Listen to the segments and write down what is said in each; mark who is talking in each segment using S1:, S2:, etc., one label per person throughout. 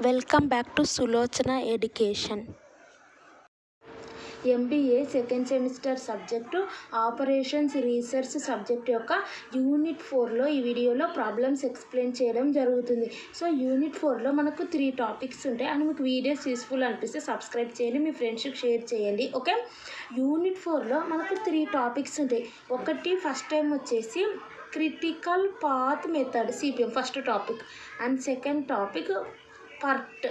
S1: Welcome back to Sulochana education. MBA second semester subject operations research subject యొక్క unit 4లో ఈ వీడియోలో problems explain చేయడం జరుగుతుంది. సో యూనిట్ 4లో మనకు 3 టాపిక్స్ ఉంటాయి. అండ్ మీకు వీడియోస్ యూస్ఫుల్ అనిపిస్తే సబ్స్క్రైబ్ చేయండి, మీ ఫ్రెండ్స్కి షేర్ చేయండి. ఓకే, యూనిట్ 4లో మనకు 3 టాపిక్స్ ఉంటాయి. ఒకటి ఫస్ట్ టైం వచ్చేసి critical path method CPM first topic. And second topic PERT.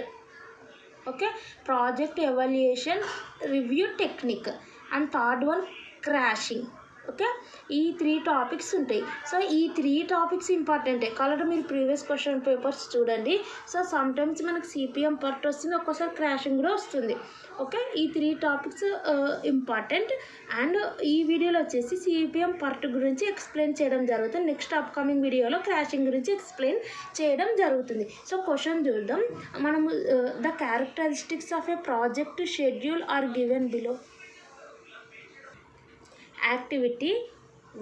S1: Okay, project evaluation review technique. And third one crashing. Okay, ఈ 3 టాపిక్స్ ఉంటాయి. సో ఈ 3 టాపిక్స్ ఇంపార్టెంటే కాబట్టి మీరు ప్రీవియస్ క్వశ్చన్ పేపర్స్ చూడండి. సో సమ్టైమ్స్ మనకు సిపిఎం పర్ట్ వస్తుంది, ఒక్కోసారి క్రాషింగ్ కూడా వస్తుంది. ఓకే, ఈ 3 టాపిక్స్ ఇంపార్టెంట్. అండ్ ఈ వీడియోలో వచ్చేసి సిపిఎం పర్ట్ గురించి ఎక్స్ప్లెయిన్ చేయడం జరుగుతుంది. నెక్స్ట్ అప్కమింగ్ వీడియోలో క్రాషింగ్ గురించి ఎక్స్ప్లెయిన్ చేయడం జరుగుతుంది. సో క్వశ్చన్ చూద్దాం. మనము the characteristics of a project schedule are given below. Activity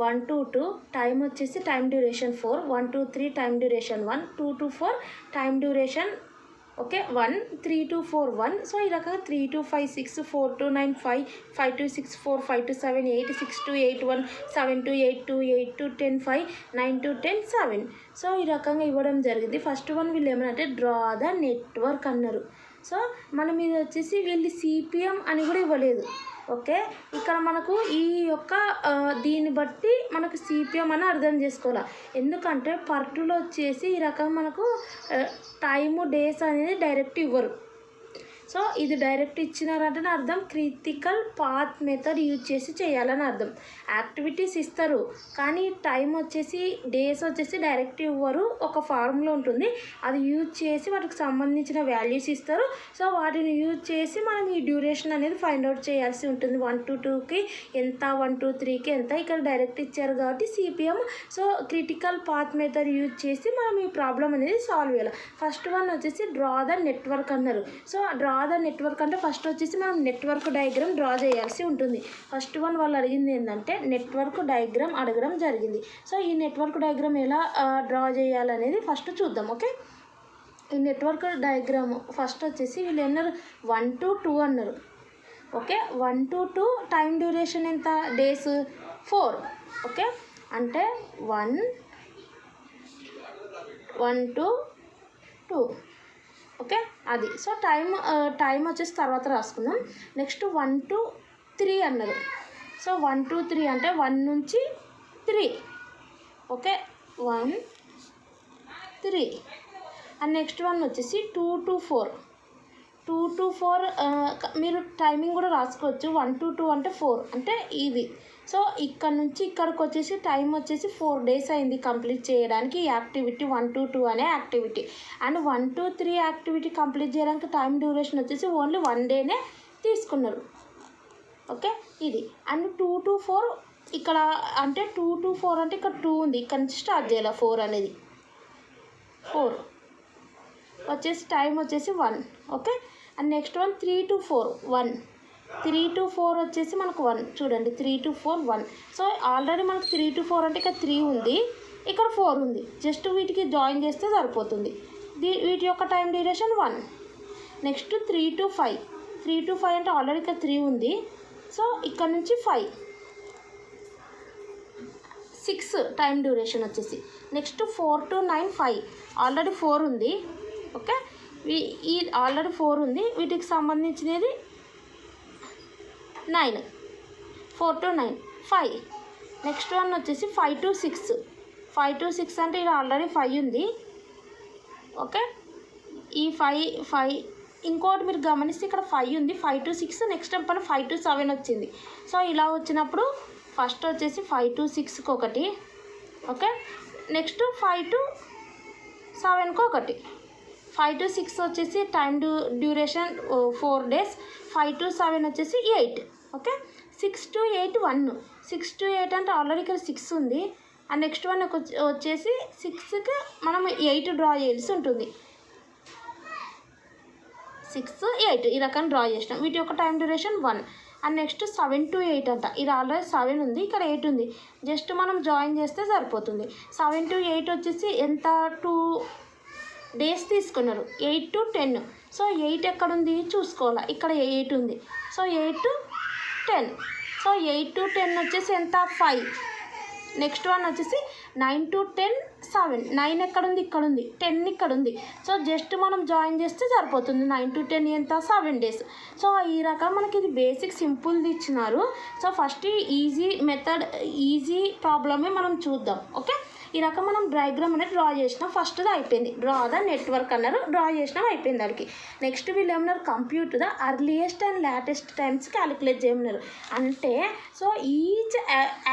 S1: 1 to 2 time వచ్చేసి time duration 4, 1 to 3 time duration 1, 2 to 4 time duration okay 1, 3 to 4 1. So ఈ రకంగా 3 to 5 6, 4 to 9 5, 5 to 6 4, 5 to 7 8, 6 to 8 1, 7 to 8 2, 8 to 10 5, 9 to 10 7. So ఈ రకంగా ఇవ్వడం జరిగింది. First one వీళ్ళు ఏమనంటే draw the network అన్నారు. సో మనం ఇది వచ్చేసి వీళ్ళు సిపిఎం అని కూడా ఇవ్వలేదు. ఓకే, ఇక్కడ మనకు ఈ యొక్క దీన్ని బట్టి మనకు సిపిఎం అని అర్థం చేసుకోవాలి. ఎందుకంటే పర్టులో వచ్చేసి ఈ రకం మనకు టైము డేస్ అనేది డైరెక్ట్ ఇవ్వరు. సో ఇది డైరెక్ట్ ఇచ్చినారంటే అర్థం క్రిటికల్ పాత్ మెథడ్ యూజ్ చేసి చేయాలని అర్థం. యాక్టివిటీస్ ఇస్తారు కానీ టైం వచ్చేసి డేస్ వచ్చేసి డైరెక్ట్ ఇవ్వరు, ఒక ఫార్ములా ఉంటుంది అది యూజ్ చేసి వాటికి సంబంధించిన వాల్యూస్ ఇస్తారు. సో వాటిని యూజ్ చేసి మనం ఈ డ్యూరేషన్ అనేది ఫైండ్ అవుట్ చేయాల్సి ఉంటుంది. 1 to 2కి ఎంత, 1 to 3కి ఎంత. ఇక్కడ డైరెక్ట్ ఇచ్చారు కాబట్టి CPM. So critical path method use చేసి మనం ఈ ప్రాబ్లం అనేది సాల్వ్ చేయాలి. ఫస్ట్ వన్ వచ్చేసి డ్రా ద నెట్వర్క్ అన్నారు. సో డ్రా ద నెట్వర్క్ అంటే ఫస్ట్ వచ్చేసి మనం నెట్వర్క్ డయాగ్రామ్ డ్రా చేయాల్సి ఉంటుంది. ఫస్ట్ వన్ వాళ్ళు అడిగింది ఏంటంటే నెట్వర్క్ డయాగ్రామ్ అడగడం జరిగింది. సో ఈ నెట్వర్క్ డయాగ్రామ్ ఎలా డ్రా చేయాలనేది ఫస్ట్ చూద్దాం. ఓకే, ఈ నెట్వర్క్ డయాగ్రామ్ ఫస్ట్ వచ్చేసి వీళ్ళు ఏమన్నారు 1 to 2 అన్నారు. ఓకే, 1 to 2 టైం డ్యూరేషన్ ఎంత, డేస్ 4. ఓకే, అంటే 1 to 2. ఓకే, అది. సో టైం వచ్చేసి తర్వాత రాసుకుందాం. నెక్స్ట్ 1 to 3 అన్నారు. సో 1 to 3 అంటే 1 నుంచి 3. ఓకే, 1 3. అండ్ నెక్స్ట్ వన్ వచ్చేసి 2 to 4. 2 to 4 మీరు టైమింగ్ కూడా రాసుకోవచ్చు. 1 to 2 అంటే 4 అంటే ఇది. సో ఇక్కడ నుంచి ఇక్కడికి వచ్చేసి టైం వచ్చేసి 4 days అయింది కంప్లీట్ చేయడానికి ఈ యాక్టివిటీ 1 to 2 అనే activity. And 1 to 3 activity complete చేయడానికి టైం డ్యూరేషన్ వచ్చేసి ఓన్లీ 1 dayనే తీసుకున్నారు. ఓకే, ఇది. అండ్ 2 to 4 ఇక్కడ అంటే 2 to 4 అంటే ఇక్కడ 2 ఉంది, ఇక్కడ నుంచి స్టార్ట్ చేయాలి. 4 అనేది 4 వచ్చేసి టైం వచ్చేసి 1. Okay, and next one 3 to 4 1. 3 to 4 వచ్చేసి మనకు 1. చూడండి 3 to 4 1. సో ఆల్రెడీ మనకు 3 to 4 అంటే ఇక్కడ 3 ఉంది, ఇక్కడ 4 ఉంది. జస్ట్ వీటికి జాయిన్ చేస్తే సరిపోతుంది. వీటి యొక్క time duration 1. Next 3 to 5. 3 to 5 అంటే ఆల్రెడీ ఇక్కడ 3 ఉంది. సో ఇక్కడ నుంచి 5 6 టైం డ్యూరేషన్ వచ్చేసి. Next 4 to 9 5. ఆల్రెడీ 4 ఉంది. ఓకే, ఈ ఆల్రెడీ 4 ఉంది, వీటికి సంబంధించినది 9. 4 to 9 5. నెక్స్ట్ వన్ వచ్చేసి 5 to 6. 5 to 6 అంటే ఇది ఆల్రెడీ 5 ఉంది. ఓకే, ఈ 5 ఇంకోటి మీరు గమనిస్తే ఇక్కడ 5 ఉంది, 5 to 6. నెక్స్ట్ టైం పైన 5 to 7 వచ్చింది. సో ఇలా వచ్చినప్పుడు ఫస్ట్ వచ్చేసి 5 to 6కి ఒకటి. ఓకే, నెక్స్ట్ 5 to 7కి ఒకటి. 5 to 6 వచ్చేసి టైం డ్యూరేషన్ 4 days. 5 to 7 వచ్చేసి 8. Okay, 6 to 8 1. 6 to 8 అంటే ఆల్రెడీ ఇక్కడ 6 ఉంది. అండ్ నెక్స్ట్ వన్ వచ్చేసి 6కి మనం 8 డ్రా చేయాల్సి ఉంటుంది. 6 8 ఈ రకం డ్రా చేసినాం. వీటి యొక్క time duration 1. And next 7 to 8 అంట. ఇది ఆల్రెడీ 7 ఉంది, ఇక్కడ 8 ఉంది. జస్ట్ మనం జాయిన్ చేస్తే సరిపోతుంది. 7 to 8 వచ్చేసి ఎంత 2 డేస్ తీసుకున్నారు 8 to 10. సో 8 ఎక్కడుంది చూసుకోవాలి, ఇక్కడ 8 ఉంది. So 8 to 10. సో 8 to 10 వచ్చేసి ఎంత 5. నెక్స్ట్ వన్ వచ్చేసి 9 to 10 7. 9 ఎక్కడుంది ఇక్కడ ఉంది, 10 ఇక్కడ ఉంది. సో జస్ట్ మనం జాయిన్ చేస్తే సరిపోతుంది. 9 to 10 ఎంత 7 డేస్. సో ఈ రకం మనకి ఇది బేసిక్ సింపుల్ది ఇచ్చినారు. So first easy method easy ప్రాబ్లమే మనం చూద్దాం. ఓకే, ఈ రకం మనం డయాగ్రామ్ అనేది డ్రా చేసినాం. ఫస్ట్ది అయిపోయింది, డ్రా ద నెట్వర్క్ అన్నారు, డ్రా చేసినాం అయిపోయింది దానికి. నెక్స్ట్ వీళ్ళు ఏమన్నారు, compute the earliest and latest times calculate చేయమన్నారు. అంటే సో ఈచ్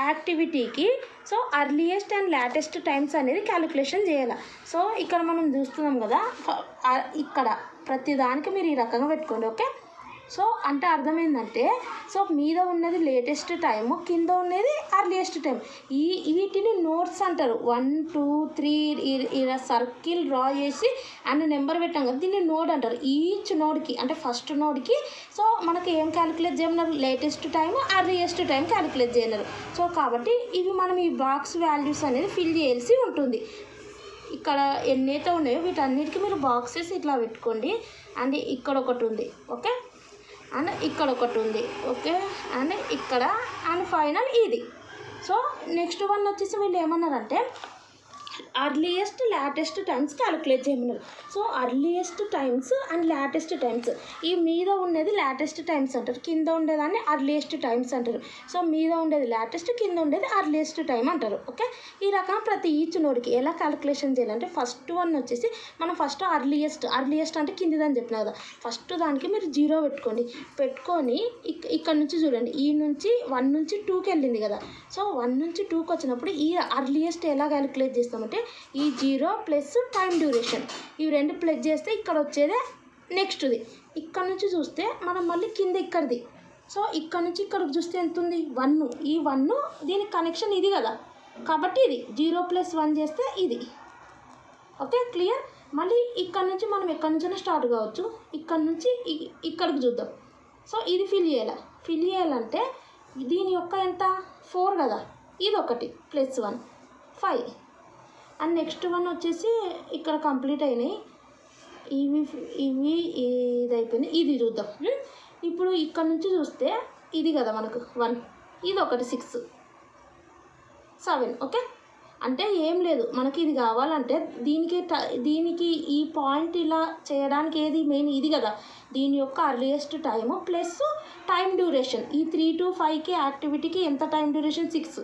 S1: యాక్టివిటీకి so earliest and latest times అనేది క్యాలిక్యులేషన్ చేయాలి. సో ఇక్కడ మనం చూస్తున్నాం కదా, ఇక్కడ ప్రతి దానికి మీరు ఈ రకంగా పెట్టుకోండి. ఓకే, సో అంటే అర్థమైందంటే సో మీద ఉన్నది లేటెస్ట్ టైము, కింద ఉన్నది అర్లియస్ట్ టైం. వీటిని నోట్స్ అంటారు. 1 2 3 ఇలా సర్కిల్ డ్రా చేసి అండ్ నెంబర్ పెట్టాం కదా, దీన్ని నోడ్ అంటారు. ఈచ్ నోడ్కి అంటే ఫస్ట్ నోడ్కి సో మనకి ఏం క్యాలిక్యులేట్ చేయమన్నారు, latest time earliest time calculate చేయన్నారు. సో కాబట్టి ఇవి మనం ఈ బాక్స్ వాల్యూస్ అనేది ఫిల్ చేయాల్సి ఉంటుంది. ఇక్కడ ఎన్నైతే ఉన్నాయో వీటన్నిటికీ మీరు బాక్సెస్ ఇట్లా పెట్టుకోండి. అండ్ ఇక్కడ ఒకటి ఉంది, ఓకే, అండ్ ఇక్కడ ఒకటి ఉంది, ఓకే, అండ్ ఇక్కడ అండ్ ఫైనల్ ఇది. సో నెక్స్ట్ వన్ వచ్చేసి వీళ్ళు ఏమన్నారంటే అర్లియస్ట్ లేటెస్ట్ టైమ్స్ క్యాలిక్యులేట్ చేయమన్నారు. So earliest times and latest times, ఈ మీద ఉండేది లేటెస్ట్ టైమ్స్ అంటారు, కింద ఉండేదాన్ని అర్లియస్ట్ టైమ్స్ అంటారు. సో మీద ఉండేది లేటెస్ట్, కింద ఉండేది అర్లియస్ట్ టైం అంటారు. ఓకే, ఈ రకంగా ప్రతి ఈచ్ నోడ్కి ఎలా క్యాలిక్యులేషన్ చేయాలంటే ఫస్ట్ వన్ వచ్చేసి మనం ఫస్ట్ అర్లియస్ట్ అంటే కిందిదని చెప్పిన కదా, ఫస్ట్ దానికి మీరు 0 పెట్టుకొని ఇక్కడ నుంచి చూడండి, ఈ నుంచి 1 నుంచి 2కి వెళ్ళింది కదా. సో 1 నుంచి 2కి వచ్చినప్పుడు ఈ అర్లియస్ట్ ఎలా క్యాలిక్యులేట్ చేస్తామంటే ఈ 0 ప్లస్ టైం డ్యూరేషన్ ఇవి రెండు ప్లస్ చేస్తే ఇక్కడ వచ్చేదే నెక్స్ట్ది. ఇక్కడ నుంచి చూస్తే మనం మళ్ళీ కింద ఇక్కడిది. సో ఇక్కడ నుంచి ఇక్కడికి చూస్తే ఎంత ఉంది 1. ఈ 1 దీనికి కనెక్షన్ ఇది కదా, కాబట్టి ఇది 0 + 1 చేస్తే ఇది. Okay, clear. మళ్ళీ ఇక్కడ నుంచి మనం ఎక్కడి నుంచైనా స్టార్ట్ కావచ్చు, ఇక్కడ నుంచి ఇక్కడికి చూద్దాం. సో ఇది ఫిల్ చేయాలంటే దీని యొక్క ఎంత 4 కదా, ఇది ఒకటి +1 5. అండ్ నెక్స్ట్ వన్ వచ్చేసి ఇక్కడ కంప్లీట్ అయినాయి, ఇవి ఇది అయిపోయింది, ఇది చూద్దాం. ఇప్పుడు ఇక్కడ నుంచి చూస్తే ఇది కదా మనకు 1, ఇది ఒకటి 6 7. ఓకే, అంటే ఏం లేదు, మనకి ఇది కావాలంటే దీనికి ఈ పాయింట్ ఇలా చేయడానికి ఏది మెయిన్ ఇది కదా, దీని యొక్క earliest time plus time duration. ఈ 3 to 5కి యాక్టివిటీకి ఎంత టైం డ్యూరేషన్ 6,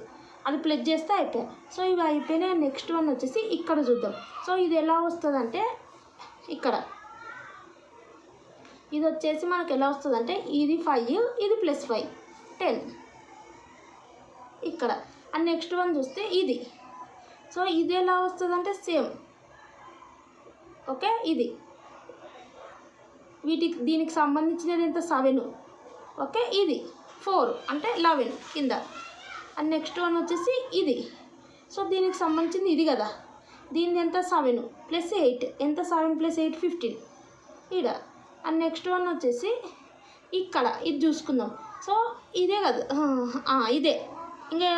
S1: అది ప్లస్ చేస్తే అయిపోయాయి. సో ఇవి అయిపోయినాయి. నెక్స్ట్ వన్ వచ్చేసి ఇక్కడ చూద్దాం. సో ఇది ఎలా వస్తుందంటే ఇక్కడ ఇది వచ్చేసి మనకు ఎలా వస్తుందంటే ఇది 5, ఇది +5 10 ఇక్కడ. అండ్ నెక్స్ట్ వన్ చూస్తే ఇది. సో ఇది ఎలా వస్తుందంటే సేమ్. ఓకే, ఇది దీనికి సంబంధించినది ఎంత 7. ఓకే, ఇది 4 అంటే 11 కింద. అండ్ నెక్స్ట్ వన్ వచ్చేసి ఇది. సో దీనికి సంబంధించింది ఇది కదా, దీనిది ఎంత 7 + 8 ఎంత 7 + 8 15 ఇక్కడ. అండ్ నెక్స్ట్ వన్ వచ్చేసి ఇక్కడ ఇది చూసుకుందాం. సో ఇదే కదా, ఇదే ఇంకా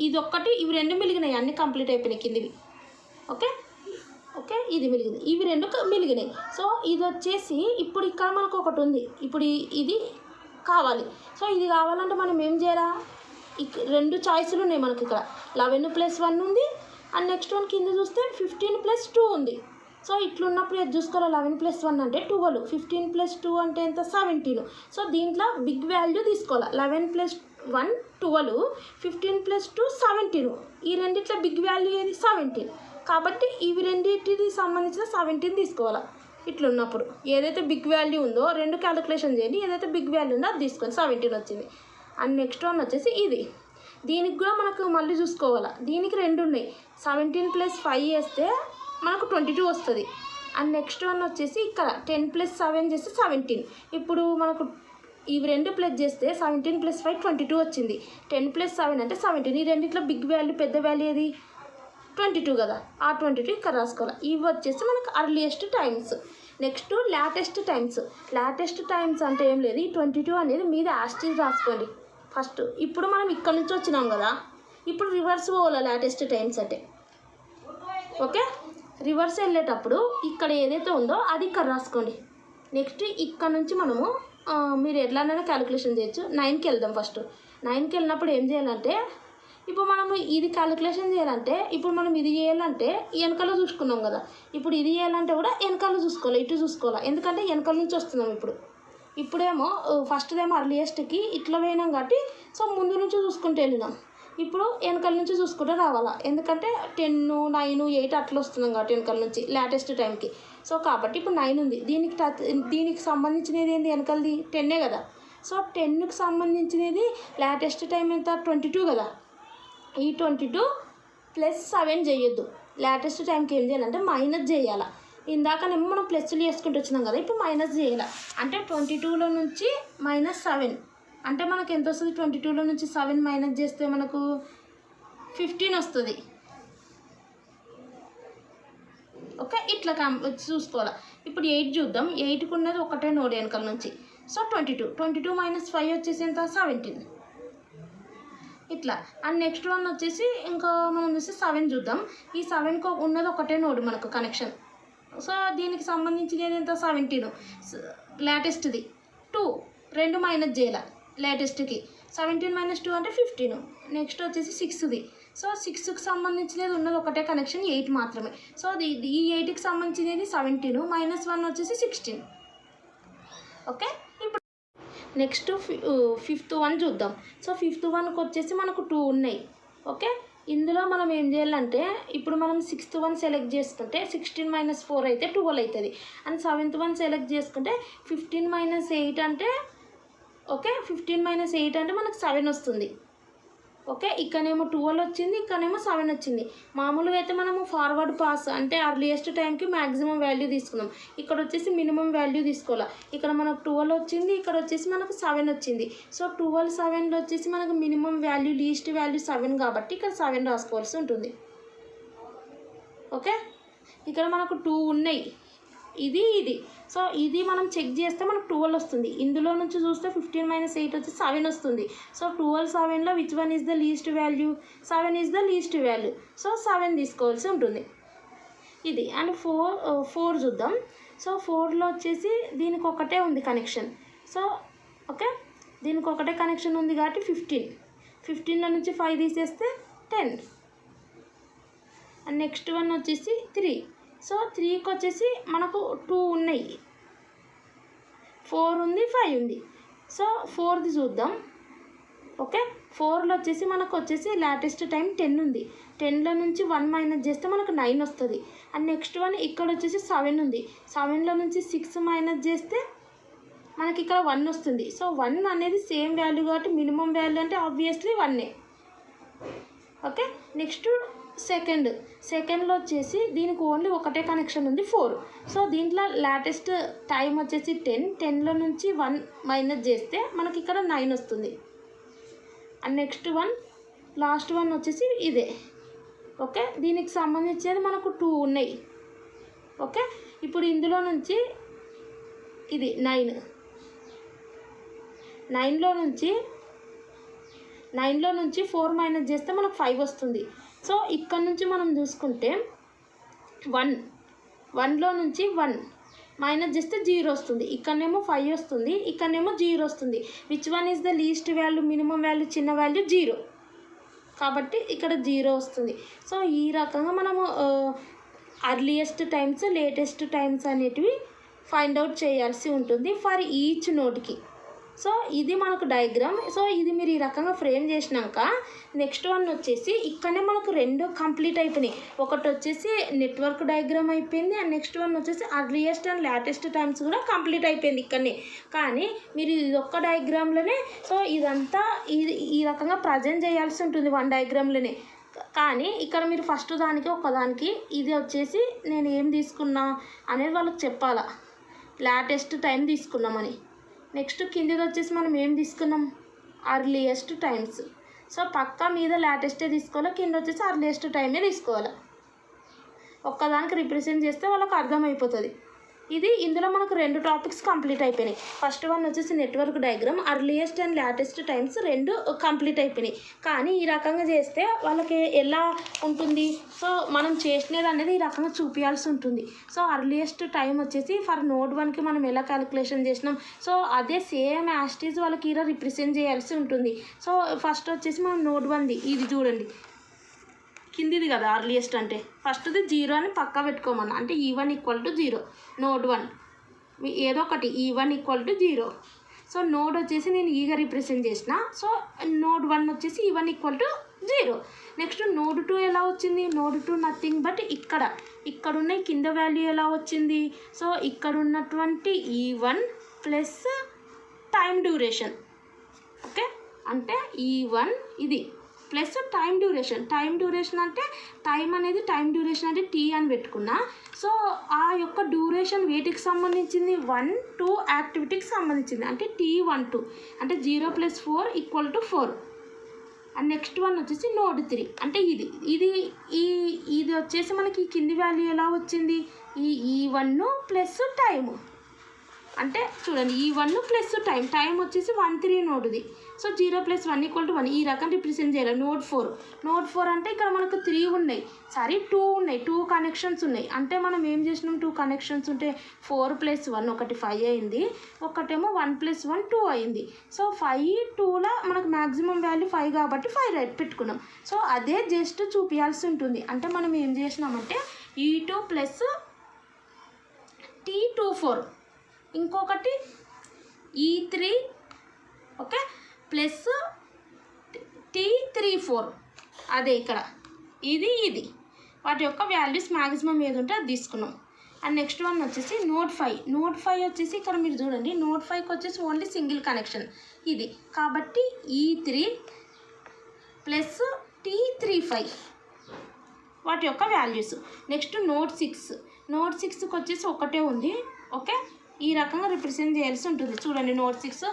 S1: ఇది ఒక్కటి, ఇవి 2 మిలిగినాయి, అన్నీ కంప్లీట్ అయిపోయినాయి కిందివి. ఓకే, ఇది మిలిగింది, ఇవి 2 మిలిగినాయి. సో ఇది వచ్చేసి ఇప్పుడు ఇక్కడ మనకు ఒకటి ఉంది, ఇప్పుడు ఇది కావాలి. సో ఇది కావాలంటే మనం ఏం చేయాలా, 2 చాయిస్లు ఉన్నాయి మనకి ఇక్కడ, 11 + 1 ఉంది. అండ్ నెక్స్ట్ వన్ కింద చూస్తే 15 + 2 ఉంది. సో ఇట్లున్నప్పుడు ఇది చూసుకోవాలి, 11 + 1 అంటే 12, 15 + 2 అంటే ఎంత 17. సో దీంట్లో బిగ్ వాల్యూ తీసుకోవాలి, 11 + 1 12, 15 + 2 17. ఈ రెండిట్లో బిగ్ వాల్యూ ఏది 17, కాబట్టి ఇవి రెండింటికి సంబంధించిన 17 తీసుకోవాలి. ఇట్లున్నప్పుడు ఏదైతే బిగ్ వాల్యూ ఉందో 2 క్యాలిక్యులేషన్ చేయండి, ఏదైతే బిగ్ వాల్యూ ఉందో అది తీసుకొని 17 వచ్చింది. అండ్ నెక్స్ట్ వన్ వచ్చేసి ఇది, దీనికి కూడా మనకు మళ్ళీ చూసుకోవాలి, దీనికి 2 ఉన్నాయి, 17 + 5 వేస్తే మనకు 22 వస్తుంది. అండ్ నెక్స్ట్ వన్ వచ్చేసి ఇక్కడ 10 + 7 చేస్తే 17. ఇప్పుడు మనకు ఇవి 2 ప్లస్ చేస్తే 17 + 5 22 వచ్చింది. 10 + 7 అంటే 17. ఈ రెండిట్లో బిగ్ వాల్యూ పెద్ద వాల్యూ ఏది 22 కదా, ఆ 22 ఇక్కడ రాసుకోవాలి. ఇవి వచ్చేసి మనకు earliest times. Next latest times అంటే ఏం లేదు, ఈ 22 అనేది మీద యాస్టీస్ రాసుకోండి ఫస్ట్. ఇప్పుడు మనం ఇక్కడ నుంచి వచ్చినాం కదా, ఇప్పుడు రివర్స్ పోవాలి లేటెస్ట్ టైమ్స్ అంటే. ఓకే, రివర్స్ వెళ్ళేటప్పుడు ఇక్కడ ఏదైతే ఉందో అది ఇక్కడ రాసుకోండి. నెక్స్ట్ ఇక్కడ నుంచి మనము మీరు ఎట్లానైనా క్యాలిక్యులేషన్ చేయొచ్చు. 9కి వెళ్దాం. ఫస్ట్ 9కి వెళ్ళినప్పుడు ఏం చేయాలంటే, ఇప్పుడు మనము ఇది క్యాలిక్యులేషన్ చేయాలంటే, ఇప్పుడు మనం ఇది చేయాలంటే వెనకాల చూసుకున్నాం కదా, ఇప్పుడు ఇది చేయాలంటే కూడా వెనకాల చూసుకోవాలి, ఇటు చూసుకోవాలి. ఎందుకంటే వెనకాల నుంచి వస్తున్నాం. ఇప్పుడేమో ఫస్ట్దేమో అర్లియస్ట్కి ఇట్లా పోయినాం కాబట్టి సో ముందు నుంచి చూసుకుంటూ వెళ్ళినాం. ఇప్పుడు వెనకాల నుంచి చూసుకుంటూ రావాలా, ఎందుకంటే 10, 9, 8 అట్లా వస్తున్నాం కాబట్టి వెనకాల నుంచి లేటెస్ట్ టైంకి. సో కాబట్టి ఇప్పుడు 9 ఉంది. దీనికి సంబంధించినది ఏంది, వెనకాలది 10 కదా. సో 10కి సంబంధించినది లేటెస్ట్ టైం ఎంత, 22 కదా. ఈ 22 + 7 చేయొద్దు. లేటెస్ట్ టైంకి ఏం చేయాలంటే మైనస్ చేయాలి. ఇందాకనేమో మనం ప్లస్లు చేసుకుంటూ వచ్చినాం కదా, ఇప్పుడు మైనస్ చేయాలి. అంటే 22లో నుంచి -7 అంటే మనకు ఎంత వస్తుంది, 22లో నుంచి 7 మైనస్ చేస్తే మనకు 15 వస్తుంది. ఓకే, ఇట్లా చూసుకోవాలి. ఇప్పుడు 8 చూద్దాం. 8కి ఉన్నది ఒకటే నోడ్ వెనకాల నుంచి. సో 22 - 5 వచ్చేసి ఎంత, 17. ఇట్లా. అండ్ నెక్స్ట్ వన్ వచ్చేసి ఇంకా మనం చూస్తే 7 చూద్దాం. ఈ 7కి ఉన్నది ఒకటే నోడ్ మనకు కనెక్షన్. సో దీనికి సంబంధించినది ఎంత, 17. లేటెస్ట్ది 2 2 మైనస్ చేయాలి లేటెస్ట్కి. 17 - 2 అంటే 15. నెక్స్ట్ వచ్చేసి 6ది. సో 6కి సంబంధించినది ఉన్నది ఒకటే కనెక్షన్, 8 మాత్రమే. సో ఈ 8కి సంబంధించినది 17 -1 వచ్చేసి 16. ఓకే, ఇప్పుడు నెక్స్ట్ 5th వన్ చూద్దాం. సో 5th వన్కి వచ్చేసి మనకు 2 ఉన్నాయి. ఓకే, ఇందులో మనం ఏం చేయాలంటే, ఇప్పుడు మనం 6th వన్ సెలెక్ట్ చేసుకుంటే 16 - 4 అయితే 12 అవుతుంది. అండ్ 7th వన్ సెలెక్ట్ చేసుకుంటే 15 - 8 అంటే ఓకే 15 - 8 అంటే మనకు 7 వస్తుంది. ఓకే, ఇక్కడనేమో 12 వచ్చింది, ఇక్కడనేమో 7 వచ్చింది. మామూలుగా అయితే మనము ఫార్వర్డ్ పాస్ అంటే అర్లియస్ట్ టైంకి మ్యాక్సిమం వాల్యూ తీసుకున్నాం. ఇక్కడ వచ్చేసి మినిమం వాల్యూ తీసుకోవాలి. ఇక్కడ మనకు 12 వచ్చింది, ఇక్కడ వచ్చేసి మనకు 7 వచ్చింది. సో 12, 7లో వచ్చేసి మనకు మినిమం వాల్యూ లీస్ట్ వాల్యూ 7 కాబట్టి ఇక్కడ 7 రాసుకోవాల్సి ఉంటుంది. ఓకే, ఇక్కడ మనకు 2 ఉన్నాయి, ఇది. సో ఇది మనం చెక్ చేస్తే మనకు 12 వస్తుంది. ఇందులో నుంచి చూస్తే 15 - 8 వచ్చి 7 వస్తుంది. సో 12, 7లో which one is the least value, 7 is the least value. So 7 తీసుకోవాల్సి ఉంటుంది ఇది. అండ్ 4 చూద్దాం. సో 4లో వచ్చేసి దీనికి ఒకటే ఉంది కనెక్షన్. సో ఓకే, దీనికి ఒకటే కనెక్షన్ ఉంది కాబట్టి 15లో నుంచి 5 తీసేస్తే 10. అండ్ నెక్స్ట్ వన్ వచ్చేసి 3. సో 3కి వచ్చేసి మనకు 2 ఉన్నాయి, 4 ఉంది, 5 ఉంది. సో 4ది చూద్దాం. ఓకే, 4లో వచ్చేసి మనకు వచ్చేసి లేటెస్ట్ టైం 10 ఉంది. 10లో నుంచి 1 మైనస్ చేస్తే మనకు 9 వస్తుంది. అండ్ నెక్స్ట్ వన్ ఇక్కడ వచ్చేసి 7 ఉంది. 7లో నుంచి 6 మైనస్ చేస్తే మనకి ఇక్కడ 1 వస్తుంది. సో 1 అనేది సేమ్ వాల్యూ కాబట్టి మినిమం వాల్యూ అంటే ఆబ్వియస్లీ 1. ఓకే, నెక్స్ట్ సెకండ్లో వచ్చేసి దీనికి ఓన్లీ ఒకటే కనెక్షన్ ఉంది, 4. సో దీంట్లో లేటెస్ట్ టైం వచ్చేసి 10. 10లో నుంచి 1 మైనస్ చేస్తే మనకి ఇక్కడ 9 వస్తుంది. And next one last one వచ్చేసి ఇదే. ఓకే, దీనికి సంబంధించేది మనకు 2 ఉన్నాయి. ఓకే, ఇప్పుడు ఇందులో నుంచి ఇది 9. 9లో నుంచి 4 మైనస్ చేస్తే మనకు 5 వస్తుంది. సో ఇక్కడ నుంచి మనం చూసుకుంటే 1లో నుంచి 1 మైనస్ చేస్తే 0 వస్తుంది. ఇక్కడనేమో 5 వస్తుంది, ఇక్కడనేమో 0 వస్తుంది. Which one is the least value, minimum value, చిన్న వాల్యూ 0 కాబట్టి ఇక్కడ 0 వస్తుంది. సో ఈ రకంగా మనము అర్లియస్ట్ టైమ్స్, లేటెస్ట్ టైమ్స్ అనేటివి ఫైండ్ అవుట్ చేయాల్సి ఉంటుంది ఫర్ ఈచ్ నోట్కి. సో ఇది మనకు డయాగ్రామ్. సో ఇది మీరు ఈ రకంగా ఫ్రేమ్ చేసినాక నెక్స్ట్ వన్ వచ్చేసి ఇక్కడనే మనకు 2 కంప్లీట్ అయిపోయినాయి. ఒకటి వచ్చేసి నెట్వర్క్ డయాగ్రామ్ అయిపోయింది, అండ్ నెక్స్ట్ వన్ వచ్చేసి అర్లియస్ట్ అండ్ లేటెస్ట్ టైమ్స్ కూడా కంప్లీట్ అయిపోయింది ఇక్కడనే. కానీ మీరు ఇది ఒక్క డయాగ్రామ్లోనే సో ఇదంతా ఈ రకంగా ప్రజెంట్ చేయాల్సి ఉంటుంది 1 డయాగ్రామ్లోనే. కానీ ఇక్కడ మీరు ఫస్ట్ దానికి ఒకదానికి ఇది వచ్చేసి నేను ఏం తీసుకున్నా అనేది వాళ్ళకి చెప్పాలా, లేటెస్ట్ టైం తీసుకున్నామని. నెక్స్ట్ కిందిది వచ్చేసి మనం ఏం తీసుకున్నాం, అర్లియస్ట్ టైమ్స్. సో పక్కా మీద లేటెస్టే తీసుకోవాలి, కింద వచ్చేసి అర్లియస్ట్ టైమే తీసుకోవాలి. ఒక్కదానికి రిప్రజెంట్ చేస్తే వాళ్ళకి అర్థమైపోతుంది. ఇది ఇందులో మనకు 2 టాపిక్స్ కంప్లీట్ అయిపోయినాయి. ఫస్ట్ వన్ వచ్చేసి network diagram, earliest and latest times 2 complete అయిపోయినాయి. కానీ ఈ రకంగా చేస్తే వాళ్ళకి ఎలా ఉంటుంది, సో మనం చేసినది అనేది ఈ రకంగా చూపించాల్సి ఉంటుంది. సో అర్లియస్ట్ టైం వచ్చేసి ఫర్ నోడ్ 1కి మనం ఎలా క్యాలిక్యులేషన్ చేసినాం, సో అదే సేమ్ యాస్టీజ్ వాళ్ళకి ఇలా రిప్రజెంట్ చేయాల్సి ఉంటుంది. సో ఫస్ట్ వచ్చేసి మనం నోడ్ 1ది ఇది చూడండి, కిందిది కదా అర్లియస్ట్ అంటే, ఫస్ట్ది 0 అని పక్కా పెట్టుకోమన్నా, అంటే E1 = 0 నోడ్ 1 ఏదో ఒకటి E1 = 0. సో నోడ్ వచ్చేసి నేను ఈగా రిప్రజెంట్ చేసిన, సో నోడ్ 1 వచ్చేసి E1 = 0. నెక్స్ట్ నోడ్ 2 ఎలా వచ్చింది, నోడ్ 2 నథింగ్ బట్ ఇక్కడున్న కింద వాల్యూ ఎలా వచ్చింది, సో ఇక్కడ ఉన్నటువంటి E1 plus time duration. Okay, అంటే E1 ఇది ప్లస్ టైం డ్యూరేషన్ అంటే టైం డ్యూరేషన్ అంటే T అని పెట్టుకున్నా. సో ఆ యొక్క డ్యూరేషన్ వేటికి సంబంధించింది, 1 2 యాక్టివిటీకి సంబంధించింది, అంటే T12 అంటే 0 + 4 = 4. అండ్ నెక్స్ట్ వన్ వచ్చేసి నోడ్ 3 అంటే ఇది వచ్చేసి మనకి కింది వాల్యూ ఎలా వచ్చింది, ఈ E1 ప్లస్ టైము, అంటే చూడండి E1 ప్లస్ టైం వచ్చేసి 1 3 నోడ్ది. సో 0 + 1 = 1 ఈ రకం రిప్రజెంట్ చేయాలి. నోడ్ 4 అంటే ఇక్కడ మనకు 3 ఉన్నాయి, 2 ఉన్నాయి, 2 కనెక్షన్స్ ఉన్నాయి. అంటే మనం ఏం చేసినాం, 2 కనెక్షన్స్ ఉంటే 4 + 1 ఒకటి 5 అయింది, ఒకటేమో 1 + 1 2 అయింది. సో 5 2లా మనకు మ్యాక్సిమం వాల్యూ 5 కాబట్టి 5 రైట్ పెట్టుకున్నాం. సో అదే జస్ట్ చూపించాల్సి ఉంటుంది. అంటే మనం ఏం చేసినామంటే E2 ప్లస్ T24 ఇంకొకటి E3 ఓకే ప్లస్ T34 అదే ఇక్కడ ఇది వాటి యొక్క వాల్యూస్ మ్యాక్సిమం ఏది ఉంటే అది తీసుకున్నాం. అండ్ నెక్స్ట్ వన్ వచ్చేసి నోడ్ 5 వచ్చేసి ఇక్కడ మీరు చూడండి, నోడ్ 5కి వచ్చేసి ఓన్లీ సింగిల్ కనెక్షన్ ఇది కాబట్టి E3 ప్లస్ T35 వాటి యొక్క వాల్యూస్. నెక్స్ట్ నోడ్ 6కి వచ్చేసి ఒకటే ఉంది. ఓకే, ఈ రకంగా రిప్రజెంట్ చేయాల్సి ఉంటుంది. చూడండి నోడ్ 6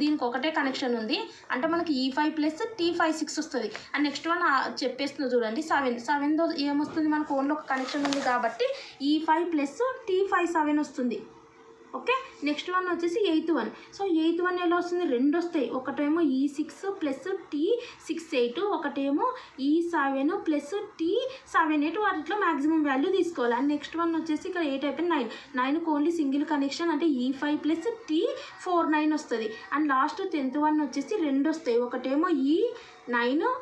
S1: దీనికి ఒకటే కనెక్షన్ ఉంది, అంటే మనకి E5 ప్లస్ T56 వస్తుంది. అండ్ నెక్స్ట్ వన్ చెప్పేస్తున్నా చూడండి 7తో ఏమొస్తుంది, మనకు ఓన్లీ ఒక కనెక్షన్ ఉంది కాబట్టి E5 ప్లస్ T57 వస్తుంది. ఓకే, నెక్స్ట్ వన్ వచ్చేసి 8th one. So 8th one ఎలా వస్తుంది, 2 వస్తాయి, ఒకటేమో E6 ప్లస్ T68, ఒకటేమో E7 ప్లస్ T78, వాటిలో మ్యాక్సిమం వాల్యూ తీసుకోవాలి. అండ్ నెక్స్ట్ వన్ వచ్చేసి ఇక్కడ 8 అయిపోయింది 9కి ఓన్లీ సింగిల్ కనెక్షన్, అంటే E5 ప్లస్ T49 వస్తుంది. అండ్ లాస్ట్ 10th వన్ వచ్చేసి 2 వస్తాయి, ఒకటేమో E9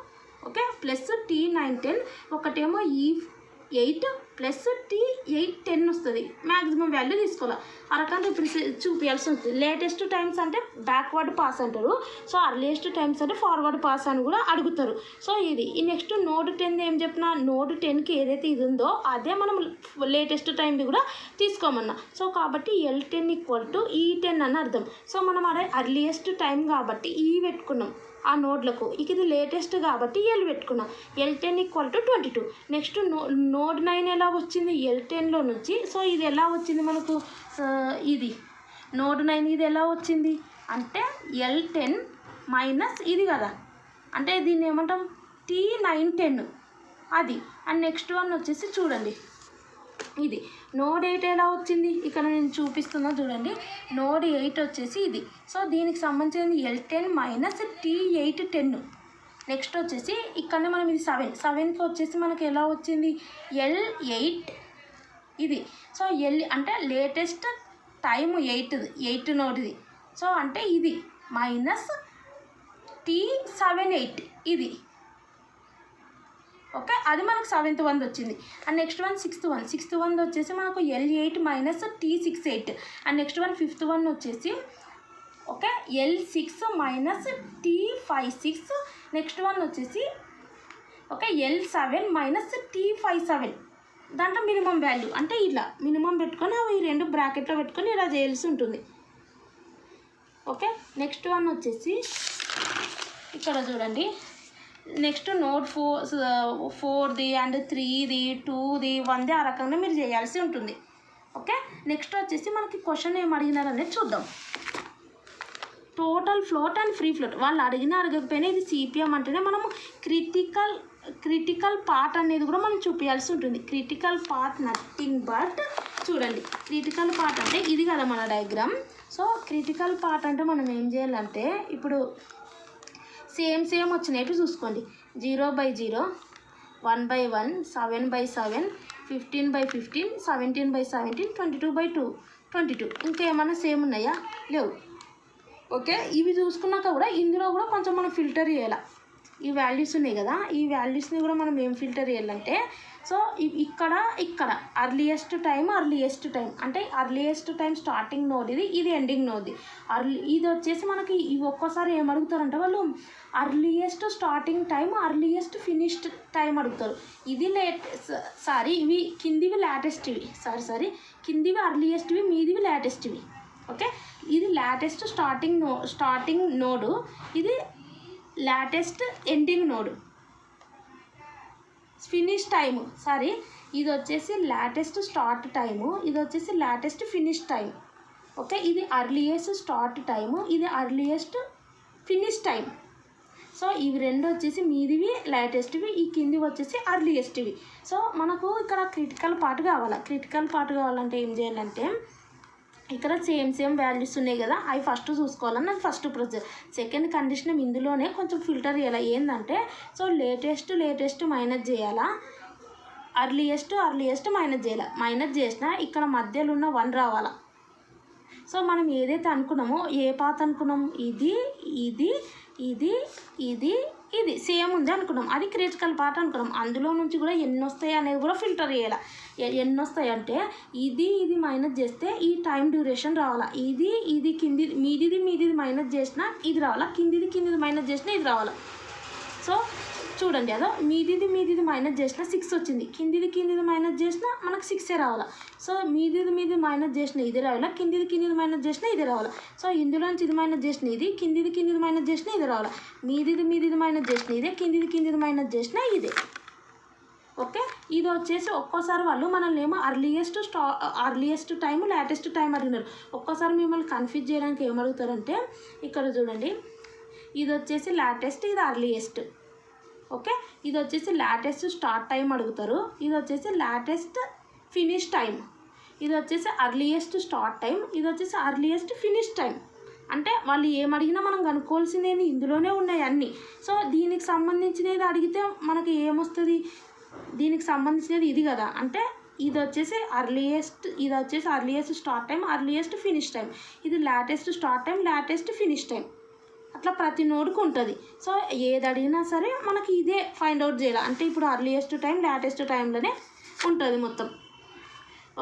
S1: ఓకే ప్లస్ T9 ఒకటేమో E8 ప్లస్ T8 వస్తుంది. మ్యాక్సిమం వాల్యూ తీసుకోవాలి. ఆ రకంగా చూపించాల్సి ఉంటుంది. లేటెస్ట్ టైమ్స్ అంటే బ్యాక్వర్డ్ పాస్ అంటారు, సో అర్లియస్ట్ టైమ్స్ అంటే ఫార్వర్డ్ పాస్ అని కూడా అడుగుతారు. సో ఇది ఈ నెక్స్ట్ నోడ్ 10 ఏం చెప్పినా, నోడ్ 10కి ఏదైతే ఇది ఉందో అదే మనం లేటెస్ట్ టైంది కూడా తీసుకోమన్నా. సో కాబట్టి L10 = E10 అని అర్థం. సో మనం అదే అర్లియస్ట్ టైం కాబట్టి ఈ పెట్టుకున్నాం ఆ నోడ్లకు, ఇది లేటెస్ట్ కాబట్టి L పెట్టుకున్నాం. L10 = 22. నెక్స్ట్ నోడ్ 9 ఎలా వచ్చింది, L10లో నుంచి. సో ఇది ఎలా వచ్చింది మనకు, ఇది నోడ్ 9 ఇది ఎలా వచ్చింది అంటే L10 మైనస్ ఇది కదా, అంటే దీన్ని ఏమంటాం T9 అది. అండ్ నెక్స్ట్ వన్ వచ్చేసి చూడండి ఇది నోడ్ 8 ఎలా వచ్చింది, ఇక్కడ నేను చూపిస్తున్నా చూడండి, నోడ్ 8 వచ్చేసి ఇది. సో దీనికి సంబంధించింది L10 మైనస్ T8 నెక్స్ట్ వచ్చేసి ఇక్కడ మనం ఇది 7కి వచ్చేసి మనకి ఎలా వచ్చింది L8 ఇది. సో L అంటే లేటెస్ట్ టైము 8 నోడ్ది. సో అంటే ఇది మైనస్ T78 ఇది. ఓకే, అది మనకు 7th వన్ వచ్చింది. And next one 6th one వచ్చేసి మనకు L8 minus T68. And next one 5th one వచ్చేసి okay L6 minus T56. Next one వచ్చేసి ఓకే L7 మైనస్ T57. దాంట్లో మినిమం వాల్యూ అంటే ఇలా మినిమం పెట్టుకొని అవి 2 బ్రాకెట్లో పెట్టుకొని ఇలా చేయాల్సి ఉంటుంది. ఓకే, నెక్స్ట్ వన్ వచ్చేసి ఇక్కడ చూడండి, నెక్స్ట్ నోడ్ 4ది అండ్ 3ది 2ది 1ది ఆ రకంగా మీరు చేయాల్సి ఉంటుంది. ఓకే, నెక్స్ట్ వచ్చేసి మనకి క్వశ్చన్ ఏం అడిగినారు అనేది చూద్దాం. Total float and free float వాళ్ళు అడగకపోయినా ఇది CPM అంటేనే మనము క్రిటికల్ పార్ట్ అనేది కూడా మనం చూపించాల్సి ఉంటుంది. క్రిటికల్ పార్ట్ నథింగ్ బట్ చూడండి క్రిటికల్ పార్ట్ అంటే ఇది కదా మన డయాగ్రామ్. సో క్రిటికల్ పార్ట్ అంటే మనం ఏం చేయాలంటే ఇప్పుడు సేమ్ వచ్చినట్టు చూసుకోండి. 0/0, 1/1, 7/7, 15/15, 17/17, 22/2, 22. ఇంకేమన్నా సేమ్ ఉన్నాయా? లేవు. ఓకే, ఇవి చూసుకున్నాక కూడా ఇందులో కూడా కొంచెం మనం ఫిల్టర్ చేయాలి. ఈ వాల్యూస్ ఉన్నాయి కదా, ఈ వాల్యూస్ని కూడా మనం ఏం ఫిల్టర్ చేయాలంటే సో ఇక్కడ అర్లియెస్ట్ టైం అంటే అర్లియెస్ట్ టైం స్టార్టింగ్ నోడ్ ఇది ఎండింగ్ నోడ్. ఇది వచ్చేసి మనకి ఇవి ఒక్కోసారి ఏం అడుగుతారంటే వాళ్ళు earliest starting time earliest finished time అడుగుతారు. ఇది ఇవి కిందివి లాటెస్ట్వి, కిందివి అర్లియెస్ట్వి, మీదివి లాటెస్ట్వి. ఓకే, ఇది లాటెస్ట్ స్టార్టింగ్ నోడు, ఇది లాటెస్ట్ ఎండింగ్ నోడు. ఫినిష్ టైము ఇది వచ్చేసి లాటెస్ట్ స్టార్ట్ టైము, ఇది వచ్చేసి లాటెస్ట్ ఫినిష్ టైం. ఓకే, ఇది అర్లియెస్ట్ స్టార్ట్ టైము, ఇది అర్లియెస్ట్ ఫినిష్ టైం. సో ఇవి రెండు వచ్చేసి మీదివి లాటెస్ట్వి, ఈ కిందివి వచ్చేసి అర్లియెస్ట్వి. సో మనకు ఇక్కడ క్రిటికల్ పార్ట్ కావాలంటే ఏం చేయాలంటే ఇక్కడ సేమ్ వాల్యూస్ ఉన్నాయి కదా, అవి ఫస్ట్ చూసుకోవాలని అది ఫస్ట్ ప్రొసీజర్. సెకండ్ కండిషన్ ఇందులోనే కొంచెం ఫిల్టర్ చేయాలి. ఏంటంటే సో లేటెస్ట్ మైనస్ చేయాలా, అర్లియెస్ట్ మైనస్ చేయాలి. మైనస్ చేసినా ఇక్కడ మధ్యలో ఉన్న 1 రావాలా. సో మనం ఏదైతే అనుకున్నామో ఏ పాత్ అనుకున్నాం, ఇది సేమ్ ఉంది అనుకున్నాం, అది క్రిటికల్ పార్ట్ అనుకున్నాం. అందులో నుంచి కూడా ఎన్ని వస్తాయి అనేది కూడా ఫిల్టర్ చేయాలి. ఎన్ని వస్తాయి అంటే ఇది మైనస్ చేస్తే ఈ టైం డ్యూరేషన్ రావాలా, ఇది మీదిది మైనస్ చేసినా ఇది రావాలా, కిందిది మైనస్ చేసినా ఇది రావాలా. సో చూడండి, అదో మీదిది మైనస్ చేసినా 6 వచ్చింది, కిందిది మైనస్ చేసినా మనకు 6 రావాలా. సో మీది మైనస్ చేసిన ఇది రావాలా, కిందిది మైనస్ చేసినా ఇది రావాలా. సో ఇందులోంచి ఇది మైనస్ చేసిన ఇది, కిందిది మైనస్ చేసినా ఇది రావాలా. మీదిది మైనస్ చేసిన ఇదే, కిందిది మైనస్ చేసినా ఇదే. ఓకే, ఇది వచ్చేసి ఒక్కోసారి వాళ్ళు మనల్ని ఏమో అర్లియెస్ట్ టైం లాటెస్ట్ టైం అడిగినారు. ఒక్కోసారి మిమ్మల్ని కన్ఫ్యూజ్ చేయడానికి ఏమడుగుతారంటే ఇక్కడ చూడండి, ఇది వచ్చేసి లాటెస్ట్, ఇది అర్లియెస్ట్. ఓకే, ఇది వచ్చేసి లాటెస్ట్ స్టార్ట్ టైం అడుగుతారు, ఇది వచ్చేసి లాటెస్ట్ ఫినిష్ టైం, ఇది వచ్చేసి అర్లియెస్ట్ స్టార్ట్ టైం, ఇది వచ్చేసి అర్లియెస్ట్ ఫినిష్ టైం. అంటే వాళ్ళు ఏమడిగినా మనం కనుక్కోవాల్సినవి ఇందులోనే ఉన్నాయి అన్నీ. సో దీనికి సంబంధించినది అడిగితే మనకి ఏమొస్తుంది, దీనికి సంబంధించినది ఇది కదా, అంటే ఇది వచ్చేసి earliest start time earliest finish time, ఇది latest start time latest finish time. అట్లా ప్రతి నోడుకు ఉంటుంది. సో ఏది అడిగినా సరే మనకి ఇదే ఫైండ్ అవుట్ చేయాలి. అంటే ఇప్పుడు అర్లియెస్ట్ టైం లాటెస్ట్ టైంలోనే ఉంటుంది మొత్తం.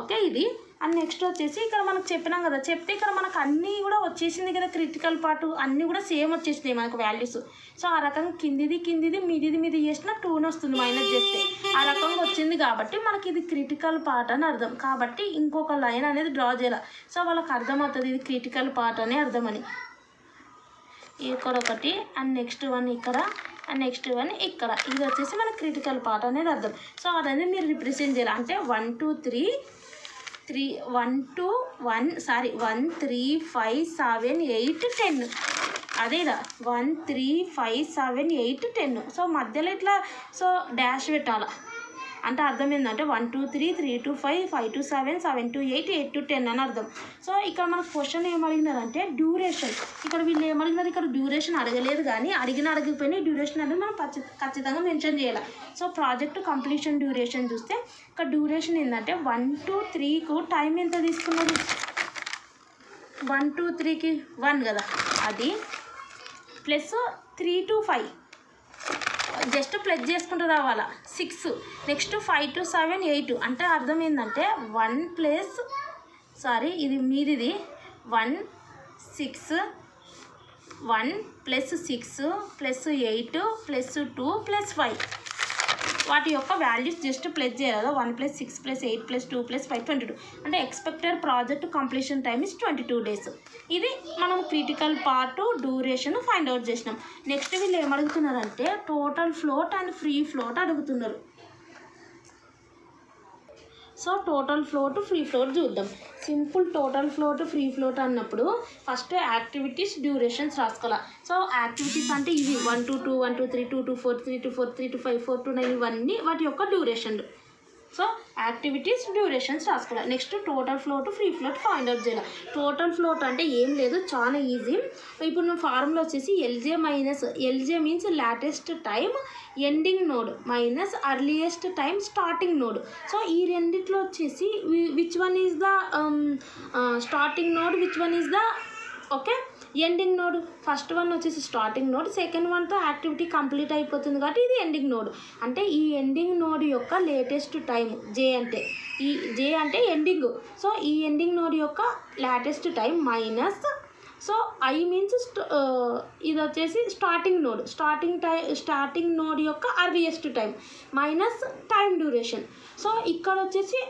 S1: ఓకే, ఇది అండ్ నెక్స్ట్ వచ్చేసి ఇక్కడ మనకు చెప్పినాం కదా, చెప్తే ఇక్కడ మనకు అన్నీ కూడా వచ్చేసింది కదా, క్రిటికల్ పార్ట్ అన్నీ కూడా సేమ్ వచ్చేసినాయి మనకు వాల్యూస్. సో ఆ రకంగా కిందిది మీది చేసిన 2 వస్తుంది మైనస్ చేస్తే, ఆ రకంగా వచ్చింది కాబట్టి మనకి ఇది క్రిటికల్ పార్ట్ అని అర్థం. కాబట్టి ఇంకొక లైన్ అనేది డ్రా చేయాలి. సో వాళ్ళకి అర్థమవుతుంది ఇది క్రిటికల్ పార్ట్ అనే అర్థమని. ఇక్కడ ఒకటి అండ్ నెక్స్ట్ 1 ఇక్కడ అండ్ నెక్స్ట్ 1 ఇక్కడ, ఇది వచ్చేసి మన క్రిటికల్ పార్ట్ అనేది అర్థం. సో అదనేది మీరు రిప్రజెంట్ చేయాలి. అంటే 1 2 3 1 3 5 7 8 10 అదేదా 1 3 5 7 8 10. సో మధ్యలో ఇట్లా సో డాష్ పెట్టాలా. అంటే అర్థం ఏంటంటే 1 2 3 3 2 5 5 2 7 7 2 8 8 2 10 అని అర్థం. సో ఇక్కడ మనకు క్వశ్చన్ ఏమడిగినారంటే డ్యూరేషన్. ఇక్కడ వీళ్ళు ఏమడిగినారు, ఇక్కడ డ్యూరేషన్ అడగలేదు, కానీ అడగకపోయినా డ్యూరేషన్ అనేది మనం ఖచ్చితంగా మెన్షన్ చేయాలి. సో ప్రాజెక్ట్ కంప్లీషన్ డ్యూరేషన్ చూస్తే ఇక్కడ డ్యూరేషన్ ఏంటంటే 1 2 3కు టైం ఎంత తీసుకున్నది, 1 2 3కి 1 కదా, అది ప్లస్ 3 to 5 జస్ట్ ప్లస్ చేసుకుంటూ రావాలా 6. Next 5 to 7 8. అంటే అర్థం ఏంటంటే 1 ప్లస్ ఇది మీదిది 1 6 1 ప్లస్ 6 ప్లస్ 8 ప్లస్ 2 ప్లస్ 5 వాటి యొక్క వాల్యూస్ జస్ట్ ప్లస్ చేయాలి. 1 ప్లస్ 6 ప్లస్ 8 ప్లస్ 2 ప్లస్ 5 22. అంటే expected project completion time is 22 days. ఇది మనం critical part duration find out చేసినాం. నెక్స్ట్ వీళ్ళు ఏమడుగుతున్నారంటే total float and free float అడుగుతున్నారు. So total float free float చూద్దాం. Simple total float free float అన్నప్పుడు first activities durations రాసుకోవాలి. సో యాక్టివిటీస్ అంటే ఇవి 1 to 2 1 to 3 2 to 4 3 to 4 3 to 5 4 to 9 ఇవన్నీ వాటి యొక్క డ్యూరేషన్లు. సో యాక్టివిటీస్ డ్యూరేషన్స్ రాసుకోవాలి. Next total float free float find out చేయాలి. టోటల్ ఫ్లోట్ అంటే ఏం లేదు, చాలా ఈజీ. ఇప్పుడు మన ఫార్ములా వచ్చేసి LJ means latest time ending node minus earliest time starting node. So ఈ రెండిట్లో వచ్చేసి which one is the starting node, which one is the okay ending node. First one వచ్చేసి స్టార్టింగ్ నోడ్, సెకండ్ వన్తో activity complete అయిపోతుంది కాబట్టి ఇది ending node. అంటే ఈ ఎండింగ్ నోడ్ యొక్క లేటెస్ట్ టైం జే అంటే ఎండింగ్. సో ఈ ఎండింగ్ నోడ్ యొక్క latest time minus, so I means ఇది వచ్చేసి స్టార్టింగ్ నోడ్ యొక్క earliest time minus time duration. So ఇక్కడ వచ్చేసి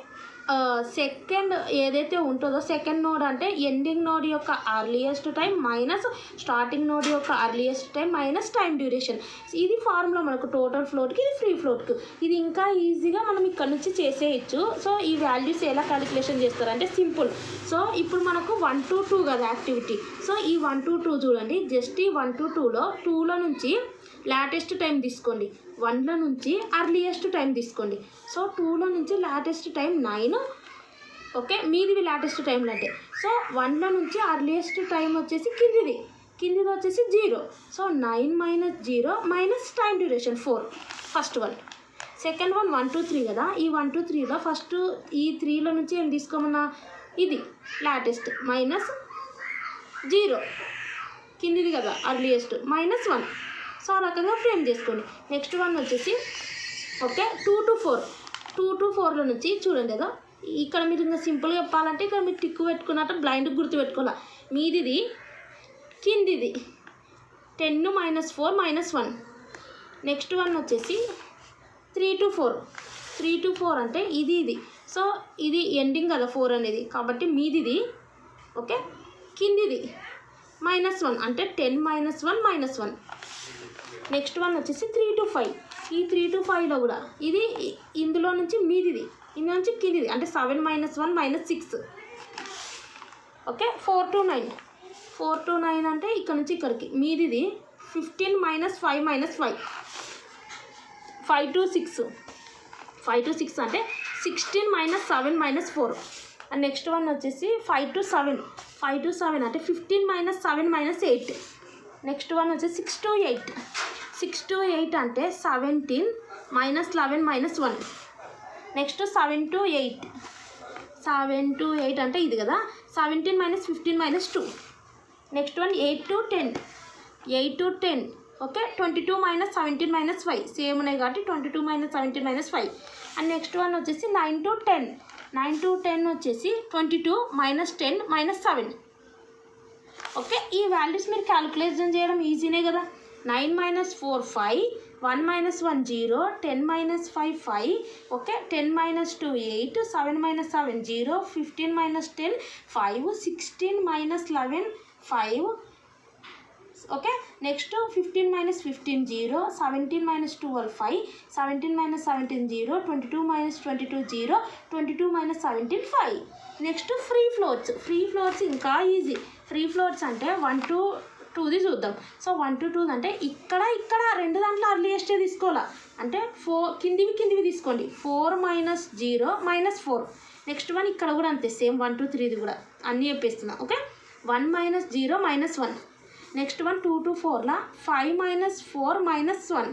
S1: సెకండ్ ఏదైతే ఉంటుందో సెకండ్ నోడ్ అంటే ఎండింగ్ నోడ్ యొక్క earliest time minus starting node యొక్క earliest time minus time duration. ఇది ఫార్ములా మనకు టోటల్ ఫ్లోట్కి, ఇది ఫ్రీ ఫ్లోట్కి. ఇది ఇంకా ఈజీగా మనం ఇక్కడ నుంచి చేసేయచ్చు. సో ఈ వాల్యూస్ ఎలా క్యాలిక్యులేషన్ చేస్తారంటే సింపుల్. సో ఇప్పుడు మనకు 1 to 2 కదా యాక్టివిటీ. సో ఈ 1 to 2 చూడండి, జస్ట్ ఈ 1 to 2లో నుంచి లాటెస్ట్ టైం తీసుకోండి, 1లో నుంచి అర్లియెస్ట్ టైం తీసుకోండి. సో 2లో నుంచి లాటెస్ట్ టైం 9, ఓకే మీదివి లాటెస్ట్ టైంలు అంటే. సో 1లో నుంచి అర్లియెస్ట్ టైం వచ్చేసి కిందిది వచ్చేసి 0. So 9 - 0 minus time duration 4 first one. Second one 1 to 3 కదా, ఈ 1 to 3లో ఫస్ట్ ఈ 3లో నుంచి ఏం తీసుకోమన్నా ఇది లాటెస్ట్ మైనస్ 0 కిందిది కదా అర్లియెస్ట్ మైనస్ 1. సో ఆ రకంగా ఫ్రేమ్ చేసుకోండి. నెక్స్ట్ వన్ వచ్చేసి ఓకే 2 to 4లో నుంచి చూడండి కదా, ఇక్కడ మీరు ఇంకా సింపుల్గా చెప్పాలంటే ఇక్కడ మీరు టిక్కు పెట్టుకున్నట్టు బ్లైండ్కి గుర్తు పెట్టుకోవాలి. మీదిది కిందిది 10 - 4 - 1. నెక్స్ట్ వన్ వచ్చేసి 3 to 4 అంటే ఇది. సో ఇది ఎండింగ్ కదా 4 అనేది, కాబట్టి మీదిది ఓకే కిందిది -1 అంటే 10 - 1 - 1. నెక్స్ట్ వన్ వచ్చేసి 3 to 5. ఈ 3 to 5లో కూడా ఇది ఇందులో నుంచి మీదిది, ఇందులో నుంచి కిందిది అంటే 7 - 1 - 6. ఓకే 4 to 9 అంటే ఇక్కడ నుంచి ఇక్కడికి మీదిది 15 - 5 - 5. 5 to 6 అంటే 16 - 7 - 4. అండ్ నెక్స్ట్ వన్ వచ్చేసి 5 to 7 అంటే 15 - 7 - 8. నెక్స్ట్ వన్ వచ్చేసి 6 to 8 అంటే 17 - 11 - 1. నెక్స్ట్ 7 to 8 అంటే ఇది కదా 17 - 15 - 2. Next one 8 to 10 okay 22 - 17 - 5 same ఉన్నాయి కాబట్టి 22 - 17 - 5. అండ్ నెక్స్ట్ వన్ వచ్చేసి 9 to 10 వచ్చేసి 22 - 10 - 7. ఓకే ఈ వాల్యూస్ మీరు క్యాలిక్యులేషన్ చేయడం ఈజీనే కదా. 9 - 4 5, 1 - 1 0, 10 - 5 5, okay 10 - 2 8, 7 - 7 0, 15 - 10 5, 16 - 11 5. Okay next 15 - 15 0, 17 - 12 5, 17 - 17 0, 22 - 22 0, 22 - 17 5. Next free floats ఇంకా ఈజీ. ఫ్రీ ఫ్లోట్స్ అంటే 1 to 2ది చూద్దాం. సో 1 to 2 అంటే ఇక్కడ రెండు దాంట్లో అర్లియెస్టే తీసుకోవాలా అంటే 4 కిందివి తీసుకోండి. 4 - 0 - 4. నెక్స్ట్ వన్ ఇక్కడ కూడా అంతే సేమ్ 1 to 3ది కూడా అన్నీ చెప్పేస్తున్నా. ఓకే 1 - 0 - 1. నెక్స్ట్ వన్ 2 to 4లా 5 - 4 - 1.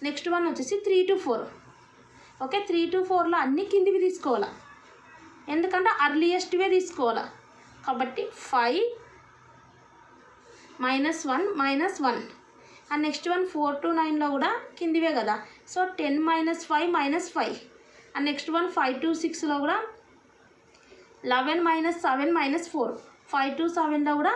S1: నెక్స్ట్ వన్ వచ్చేసి 3 to 4. ఓకే 3 to 4లో అన్నీ కిందివి తీసుకోవాలా ఎందుకంటే అర్లియెస్ట్వే తీసుకోవాలా కాబట్టి 5 - 1 - 1. అండ్ నెక్స్ట్ వన్ 4 to 9లో కూడా కిందివే కదా so 10 - 5 - 5. And next one 5 to 6లో కూడా 11 - 7 - 4. 5 to 7లో కూడా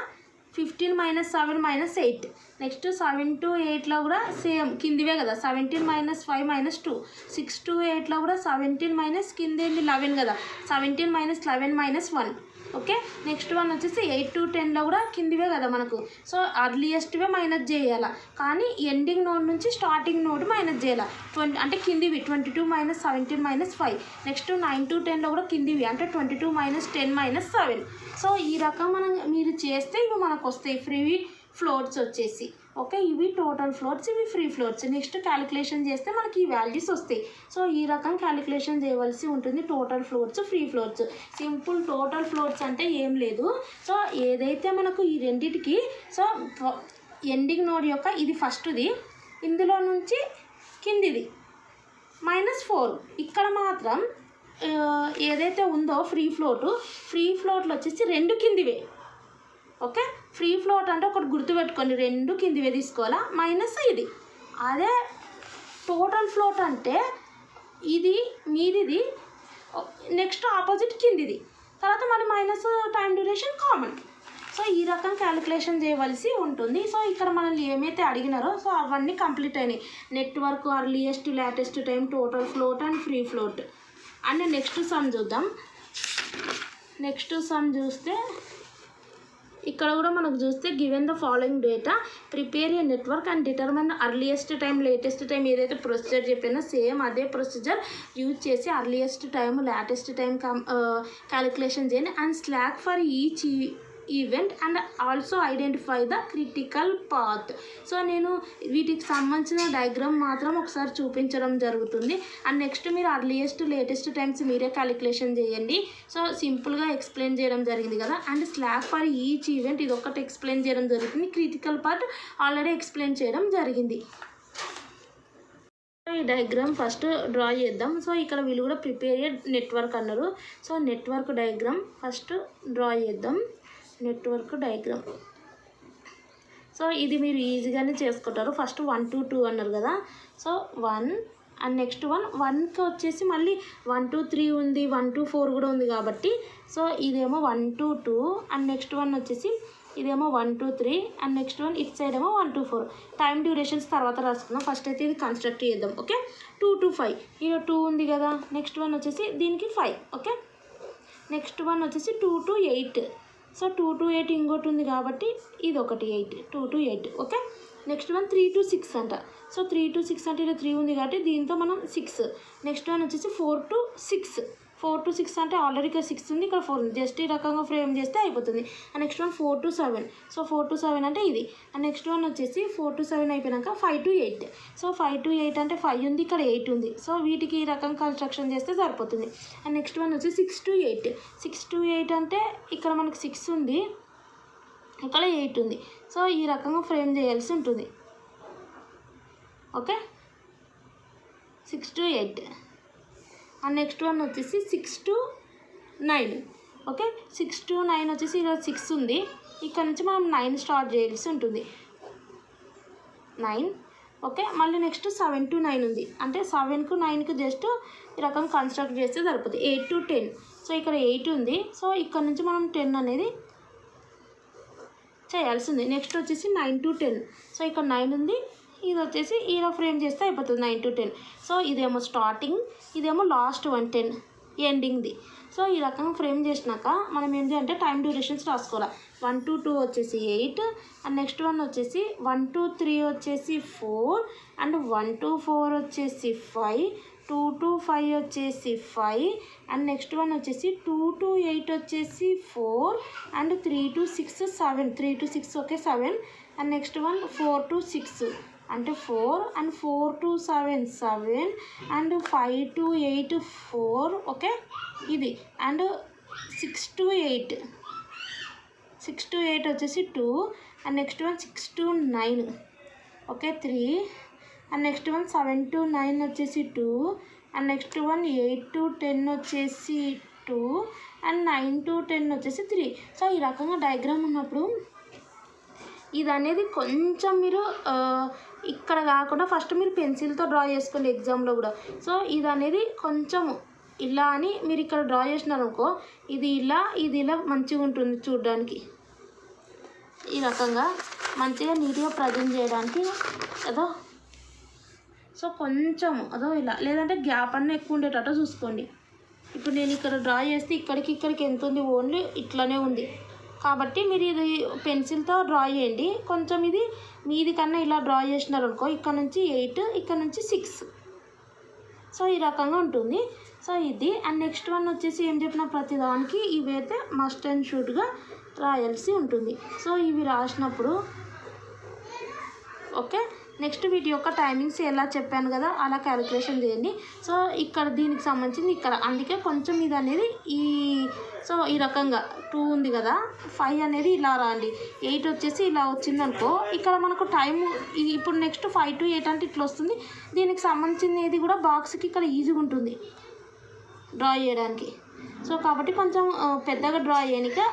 S1: 15 - 7 - 8. నెక్స్ట్ 7 to 8లో కూడా సేమ్ కిందివే కదా 17 - 5 - 2. 6 to 8లో కూడా 17 - కింద 11 కదా 17 - 11 - 1. ఓకే నెక్స్ట్ వన్ వచ్చేసి 8 to 10లో కూడా కిందివే కదా మనకు సో అర్లియెస్ట్వే మైనస్ చేయాలి కానీ ఎండింగ్ నోడ్ నుంచి స్టార్టింగ్ నోడ్ మైనస్ చేయాలి 20 అంటే కిందివి 22 - 17 - 5. నెక్స్ట్ 9 to 10లో కూడా కిందివి అంటే 22 - 10 - 7. సో ఈ రకం మీరు చేస్తే ఇవి మనకు వస్తాయి ఫ్రీ ఫ్లోట్స్ వచ్చేసి. ఓకే, ఇవి టోటల్ ఫ్లోర్స్, ఇవి ఫ్రీ ఫ్లోర్స్. నెక్స్ట్ క్యాలిక్యులేషన్ చేస్తే మనకి ఈ వాల్యూస్ వస్తాయి. సో ఈ రకం క్యాలిక్యులేషన్ చేయవలసి ఉంటుంది. Total floors, free floors. Simple total floors అంటే ఏం లేదు. సో ఏదైతే మనకు ఈ రెండిటికి సో ఎండింగ్ నోడ్ యొక్క ఇది ఫస్ట్ది, ఇందులో నుంచి కిందిది -4. ఇక్కడ మాత్రం ఏదైతే ఉందో ఫ్రీ ఫ్లోట్లు వచ్చేసి 2 కిందివే. ఓకే, ఫ్రీ ఫ్లోట్ అంటే ఒకటి గుర్తుపెట్టుకోండి, 2 కిందివే తీసుకోవాలా, మైనస్ ఇది. అదే టోటల్ ఫ్లోట్ అంటే ఇది మీదిది, నెక్స్ట్ ఆపోజిట్ కిందిది, తర్వాత మళ్ళీ minus time duration common. So ఈ రకం క్యాలిక్యులేషన్ చేయవలసి ఉంటుంది. సో ఇక్కడ మనల్ని ఏమైతే అడిగినారో సో అవన్నీ కంప్లీట్ అయినాయి. Network, earliest, latest time, total float and free float. And next some చూద్దాం. నెక్స్ట్ సమ్ చూస్తే ఇక్కడ కూడా మనకు చూస్తే given the following data prepare a network and determine earliest time, latest time. ఏదైతే ప్రొసీజర్ చెప్పినా సేమ్ అదే ప్రొసీజర్ యూజ్ చేసి earliest time, latest time calculation చేయండి. And slack for each event and also identify the critical path. So నేను వీటికి సంబంధించిన diagram మాత్రం ఒకసారి చూపించడం జరుగుతుంది. అండ్ నెక్స్ట్ మీరు అర్లియస్ట్, లేటెస్ట్ టైమ్స్ మీరే క్యాలిక్యులేషన్ చేయండి. సో సింపుల్గా ఎక్స్ప్లెయిన్ చేయడం జరిగింది కదా. And slack for each event ఇది ఒక్కటి ఎక్స్ప్లెయిన్ చేయడం జరుగుతుంది. క్రిటికల్ పార్ట్ ఆల్రెడీ ఎక్స్ప్లెయిన్ చేయడం జరిగింది. ఈ డయాగ్రామ్ ఫస్ట్ డ్రా చేద్దాం. సో ఇక్కడ వీళ్ళు కూడా ప్రిపేర్ ఏ నెట్వర్క్ అన్నారు. So network diagram first draw చేద్దాం. Network diagram. సో ఇది మీరు ఈజీగానే చేసుకుంటారు. ఫస్ట్ 1 to 2 అన్నారు కదా. సో 1 అండ్ నెక్స్ట్ 1కి వచ్చేసి మళ్ళీ 1 to 3 ఉంది, 1 to 4 కూడా ఉంది కాబట్టి సో ఇదేమో 1 to 2 అండ్ నెక్స్ట్ 1 వచ్చేసి ఇదేమో 1 to 3 and next 1 it side ఏమో 1 to 4. టైం డ్యూరేషన్స్ తర్వాత రాసుకుందాం. ఫస్ట్ అయితే ఇది కన్స్ట్రక్ట్ చేద్దాం. ఓకే, 2 to 5 ఇది 2 ఉంది కదా. నెక్స్ట్ 1 వచ్చేసి దీనికి 5. ఓకే, నెక్స్ట్ 1 వచ్చేసి 2 to 8. సో 2 to 8 ఇంకోటి ఉంది కాబట్టి ఇది ఒకటి 8, 2 to 8. ఓకే, నెక్స్ట్ 1 3 to 6 అంట. సో 3 to 6 అంటే ఇలా 3 ఉంది కాబట్టి దీంతో మనం 6. నెక్స్ట్ 1 వచ్చేసి 4 to 6. 4 to 6 అంటే ఆల్రెడీ ఇక్కడ 6 ఉంది, ఇక్కడ 4 ఉంది. జస్ట్ ఈ రకంగా ఫ్రేమ్ చేస్తే అయిపోతుంది. And next 1 4 to 7. So 4 to 7 అంటే ఇది. అండ్ నెక్స్ట్ 1 వచ్చేసి 4 to 7 అయిపోయాక 5 to 8. సో 5 to 8 అంటే 5 ఉంది, ఇక్కడ 8 ఉంది. సో వీటికి ఈ రకం కన్స్ట్రక్షన్ చేస్తే సరిపోతుంది. అండ్ నెక్స్ట్ 1 వచ్చి 6 to 8. 6 to 8 అంటే ఇక్కడ మనకి 6 ఉంది, ఇక్కడ 8 ఉంది. సో ఈ రకంగా ఫ్రేమ్ చేయాల్సి ఉంటుంది. Okay, 6 to 8. అండ్ నెక్స్ట్ 1 వచ్చేసి 6 to 9. ఓకే, 6 to 9 వచ్చేసి ఇక్కడ 6 ఉంది, ఇక్కడ నుంచి మనం 9 స్టార్ట్ చేయాల్సి ఉంటుంది. 9. ఓకే, మళ్ళీ నెక్స్ట్ 7 to 9 ఉంది, అంటే 7కు 9కు జస్ట్ ఈ రకం కన్స్ట్రక్ట్ చేస్తే సరిపోతుంది. 8 to 10. సో ఇక్కడ 8 ఉంది, సో ఇక్కడ నుంచి మనం 10 అనేది చేయాల్సి ఉంది. నెక్స్ట్ వచ్చేసి 9 to 10. సో ఇక్కడ 9 ఉంది, ఇది వచ్చేసి ఇలా ఫ్రేమ్ చేస్తే అయిపోతుంది 9 to 10. సో ఇదేమో స్టార్టింగ్, ఇదేమో లాస్ట్ 1 10 ఎండింగ్ది. సో ఈ రకంగా ఫ్రేమ్ చేసినాక మనం ఏం చేయాలంటే టైం డ్యూరేషన్స్ రాసుకోవాలి. 1 to 2 వచ్చేసి 8 అండ్ నెక్స్ట్ 1 వచ్చేసి 1 to 3 వచ్చేసి 4 అండ్ 1 to 4 వచ్చేసి 5, 2 to 5 వచ్చేసి 5 అండ్ నెక్స్ట్ 1 వచ్చేసి 2 to 8 వచ్చేసి 4 and 3 to 6 7, 3 to 6 okay 7 and next 1 4 to 6 అంటే 4 and 4 to 7 7 and 5 to 8 4. Okay, ఇది అండ్ 6 to 8 వచ్చేసి 2 and next 1 6 to 9. Okay, 3 and next 1 7 to 9 వచ్చేసి 2 అండ్ నెక్స్ట్ 1 8 to 10 వచ్చేసి 2 అండ్ 9 to 10 వచ్చేసి 3. సో ఈ రకంగా డయాగ్రామ్ ఉన్నప్పుడు ఇది అనేది కొంచెం మీరు ఇక్కడ కాకుండా ఫస్ట్ మీరు పెన్సిల్తో డ్రా చేసుకోండి ఎగ్జామ్లో కూడా. సో ఇది అనేది కొంచెం ఇలా అని మీరు ఇక్కడ డ్రా చేసినారనుకో, ఇది ఇలా మంచిగా ఉంటుంది చూడడానికి. ఈ రకంగా మంచిగా నీట్గా ప్రజెంట్ చేయడానికి అదో. సో కొంచెం అదో ఇలా, లేదంటే గ్యాప్ అన్న ఎక్కువ ఉండేటట్టు చూసుకోండి. ఇప్పుడు నేను ఇక్కడ డ్రా చేస్తే ఇక్కడికి ఎంత ఉంది, ఓన్లీ ఇట్లానే ఉంది కాబట్టి మీరు ఇది పెన్సిల్తో డ్రా చేయండి. కొంచెం ఇది మీది కన్నా ఇలా డ్రా చేసినారనుకో, ఇక్కడ నుంచి 8 ఇక్కడ నుంచి 6. సో ఈ రకంగా ఉంటుంది. సో ఇది అండ్ నెక్స్ట్ 1 వచ్చేసి ఏం చెప్పిన ప్రతి దానికి ఇవైతే మస్ట్ అండ్ షుడ్గా రాయాల్సి ఉంటుంది. సో ఇవి రాసినప్పుడు ఓకే, నెక్స్ట్ వీటి యొక్క టైమింగ్స్ ఎలా చెప్పాను కదా అలా క్యాలిక్యులేషన్ చేయండి. సో ఇక్కడ దీనికి సంబంధించింది ఇక్కడ, అందుకే కొంచెం ఇది అనేది సో ఈ రకంగా 2 ఉంది కదా, 5 అనేది ఇలా రాండి, 8 వచ్చేసి ఇలా వచ్చిందనుకో, ఇక్కడ మనకు టైము ఇది ఇప్పుడు నెక్స్ట్ 5 to 8 అంటే ఇట్లా వస్తుంది. దీనికి సంబంధించింది కూడా బాక్స్కి ఇక్కడ ఈజీగా ఉంటుంది డ్రా చేయడానికి. సో కాబట్టి కొంచెం పెద్దగా డ్రా చేయడానికి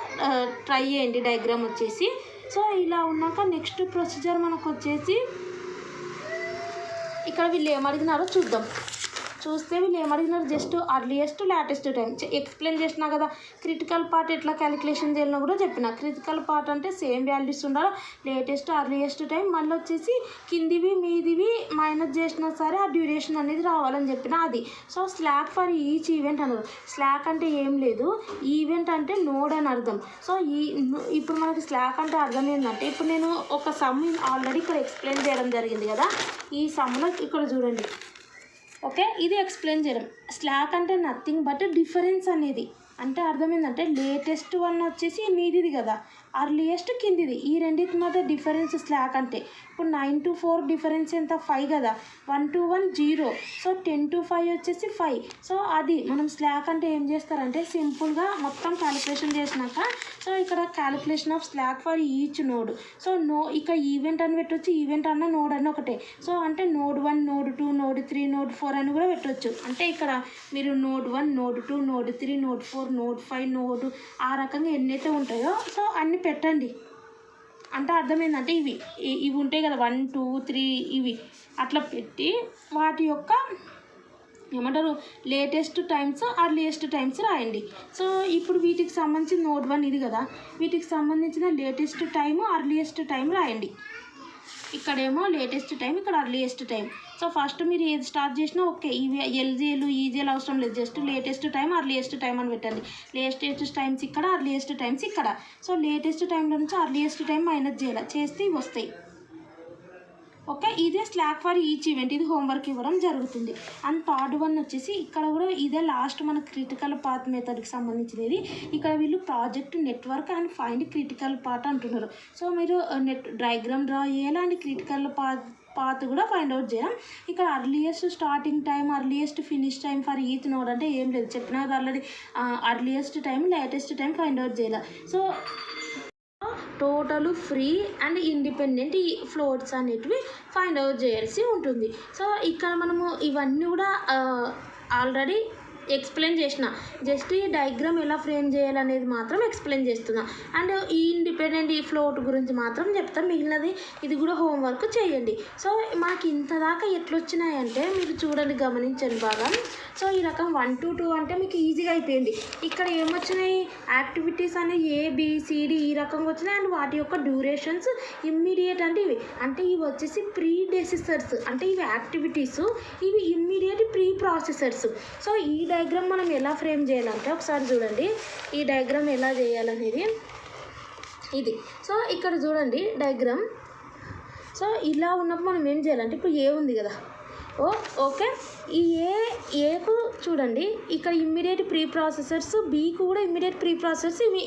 S1: ట్రై చేయండి డయాగ్రామ్ వచ్చేసి. సో ఇలా ఉన్నాక నెక్స్ట్ ప్రొసీజర్ మనకు వచ్చేసి ఇక్కడ వీళ్ళు ఏమడిగినారో చూద్దాం. చూస్తే వీళ్ళు ఏమడిగినారు, just earliest latest time explain చేసినా కదా. క్రిటికల్ పార్ట్ ఎట్లా క్యాలిక్యులేషన్ చేయాలో కూడా చెప్పిన. క్రిటికల్ పార్ట్ అంటే సేమ్ వాల్యూస్ ఉండాలి, లేటెస్ట్ అర్లియెస్ట్ టైం, మళ్ళీ వచ్చేసి కిందివి మీదివి మైనస్ చేసినా సరే ఆ డ్యూరేషన్ అనేది రావాలని చెప్పిన అది. So slack for each event అన్నారు. స్లాక్ అంటే ఏం లేదు, ఈవెంట్ అంటే నోడ్ అని అర్థం. సో ఇప్పుడు మనకి స్లాక్ అంటే అర్థం ఏంటంటే, ఇప్పుడు నేను ఒక సమ్ ఆల్రెడీ ఇక్కడ ఎక్స్ప్లెయిన్ చేయడం జరిగింది కదా, ఈ సమ్లో ఇక్కడ చూడండి. ఓకే, ఇది ఎక్స్ప్లెయిన్ చేయడం. స్లాక్ అంటే నథింగ్ బట్ డిఫరెన్స్ అనేది, అంటే అర్థం ఏంటంటే లేటెస్ట్ వన్ వచ్చేసి మీదిది కదా, అర్లియెస్ట్ కిందిది, ఈ రెండింటి మధ్య డిఫరెన్స్ స్లాక్ అంటే. ఇప్పుడు 9 to 4 డిఫరెన్స్ ఎంత, 5 కదా, 1 to 1 0, సో 10 to 5 వచ్చేసి 5. సో అది మనం స్లాక్ అంటే ఏం చేస్తారంటే సింపుల్గా మొత్తం క్యాలిక్యులేషన్ చేసినాక, సో ఇక్కడ calculation of slack for each node. So ఇక్కడ ఈవెంట్ అని పెట్టవచ్చు, ఈవెంట్ అన్న నోడ్ అన్న ఒకటే. సో అంటే నోడ్ 1 నోడ్ 2 నోడ్ 3 నోడ్ 4 అని కూడా పెట్టవచ్చు. అంటే ఇక్కడ మీరు node 1 node 2 node 3 node 4 node 5 node ఆ రకంగా ఎన్నైతే ఉంటాయో సో అన్ని పెట్టండి. అంటే అర్థం ఏంటంటే ఇవి ఉంటాయి కదా 1 2 3 ఇవి అట్లా పెట్టి వాటి యొక్క ఏమంటారు లేటెస్ట్ టైమ్స్ అర్లియెస్ట్ టైమ్స్ రాయండి. సో ఇప్పుడు వీటికి సంబంధించిన నోడ్ 1 ఇది కదా, వీటికి సంబంధించిన లేటెస్ట్ టైము అర్లియెస్ట్ టైం రాయండి. ఇక్కడేమో లేటెస్ట్ టైం, ఇక్కడ అర్లియెస్ట్ టైం. సో ఫస్ట్ మీరు ఏది స్టార్ట్ చేసినా ఓకే, ఇవి ఎల్జీలు ఈజీలు అవసరం లేదు, just latest time earliest time అని పెట్టండి. లేటెస్ట్ టైమ్స్ ఇక్కడ, అర్లియెస్ట్ టైమ్స్ ఇక్కడ. సో లేటెస్ట్ టైంలో నుంచి అర్లియెస్ట్ టైం మైనస్ చేస్తే ఇవి వస్తాయి. ఓకే, ఇదే స్లాక్ ఫర్ ఈచ్ ఈవెంట్, ఇది హోంవర్క్ ఇవ్వడం జరుగుతుంది. అండ్ థర్డ్ వన్ వచ్చేసి ఇక్కడ కూడా ఇదే లాస్ట్ మన క్రిటికల్ పాత్ మెథడ్కి సంబంధించినది. ఇక్కడ వీళ్ళు project network and find critical path అంటున్నారు. సో మీరు డయాగ్రామ్ డ్రా చేయాలి అండ్ క్రిటికల్ పాత్ కూడా ఫైండ్ అవుట్ చేయాలి. ఇక్కడ earliest starting time earliest finish time for each node అంటే ఏం లేదు, చెప్పినా already earliest time latest time find out చేయాలి. So total free and independent ఈ ఫ్లోట్స్ అనేటివి ఫైండ్ అవుట్ చేయాల్సి ఉంటుంది. సో ఇక్కడ మనము ఇవన్నీ కూడా ఆల్రెడీ ఎక్స్ప్లెయిన్ చేసిన, జస్ట్ ఈ డయాగ్రామ్ ఎలా ఫ్రేమ్ చేయాలనేది మాత్రం ఎక్స్ప్లెయిన్ చేస్తున్నా. అండ్ ఈ ఇండిపెండెంట్ ఈ ఫ్లోట్ గురించి మాత్రం చెప్తాం, మిగిలినది ఇది కూడా హోంవర్క్ చేయండి. సో మనకి ఇంత దాకా ఎట్లొచ్చినాయంటే మీరు చూడండి, గమనించండి బాగా. సో ఈ రకం 1 to 2 అంటే మీకు ఈజీగా అయిపోయింది. ఇక్కడ ఏమొచ్చినాయి, యాక్టివిటీస్ అనేవి ABCD ఈ రకంగా వచ్చినాయి అండ్ వాటి యొక్క డ్యూరేషన్స్ ఇమ్మీడియట్ అంటే ఇవి వచ్చేసి ప్రీ డెసిసర్స్, అంటే ఇవి యాక్టివిటీస్, ఇవి ఇమ్మీడియట్ ప్రీ ప్రాసెసర్స్. సో ఈ డయాగ్రామ్ మనం ఎలా ఫ్రేమ్ చేయాలంటే ఒకసారి చూడండి, ఈ డయాగ్రామ్ ఎలా చేయాలనేది ఇది. సో ఇక్కడ చూడండి డయాగ్రామ్. సో ఇలా ఉన్నప్పుడు మనం ఏం చేయాలంటే, ఇప్పుడు ఏ ఉంది కదా, ఓకే, ఈ ఏకు చూడండి ఇక్కడ ఇమ్మీడియట్ ప్రీ ప్రాసెసర్స్, బీకు కూడా ఇమ్మీడియట్ ప్రీ ప్రాసెసర్స్ ఏమి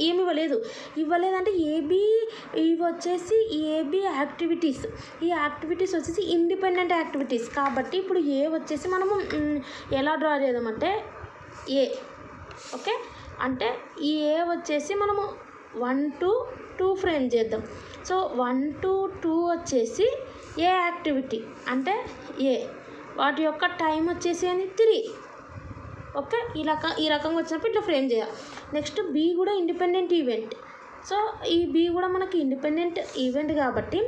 S1: ఇవ్వలేదంటే ఏబీ ఇవి వచ్చేసి ఏబీ యాక్టివిటీస్, ఈ యాక్టివిటీస్ వచ్చేసి ఇండిపెండెంట్ యాక్టివిటీస్. కాబట్టి ఇప్పుడు ఏ వచ్చేసి మనము ఎలా డ్రా చేద్దామంటే ఏ, ఓకే, అంటే ఈ ఏ వచ్చేసి మనము 1 to 2 ఫ్రేమ్ చేద్దాం. సో 1 to 2 వచ్చేసి ఏ యాక్టివిటీ అంటే ఏ, వాటి యొక్క టైం వచ్చేసి అని 3. ఓకే, ఈ రకంగా వచ్చినప్పుడు ఇట్లా ఫ్రేమ్ చేయాలి. నెక్స్ట్ బి కూడా ఇండిపెండెంట్ ఈవెంట్. సో ఈ బి కూడా మనకి ఇండిపెండెంట్ ఈవెంట్ కాబట్టి,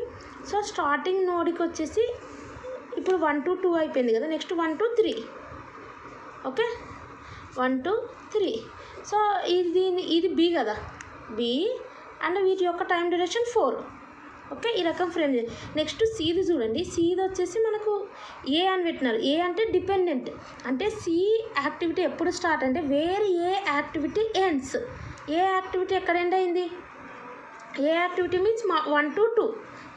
S1: సో స్టార్టింగ్ నోడ్కి వచ్చేసి ఇప్పుడు 1 to 2 అయిపోయింది కదా, next 1 to 3. Okay, 1 to 3. So ఇది బి కదా, బి అండ్ వీటి యొక్క టైం డ్యూరేషన్ 4. ఓకే, ఈ రకం ఫ్రేమ్ చేయాలి. నెక్స్ట్ సీది చూడండి, సీది వచ్చేసి మనకు ఏ అని పెట్టినారు. ఏ అంటే డిపెండెంట్, అంటే సి యాక్టివిటీ ఎప్పుడు స్టార్ట్ అంటే వేర్ ఏ యాక్టివిటీ ఎండ్స్. ఏ యాక్టివిటీ ఎక్కడ ఎండ్ అయింది, ఏ యాక్టివిటీ మీన్స్ 1 to 2,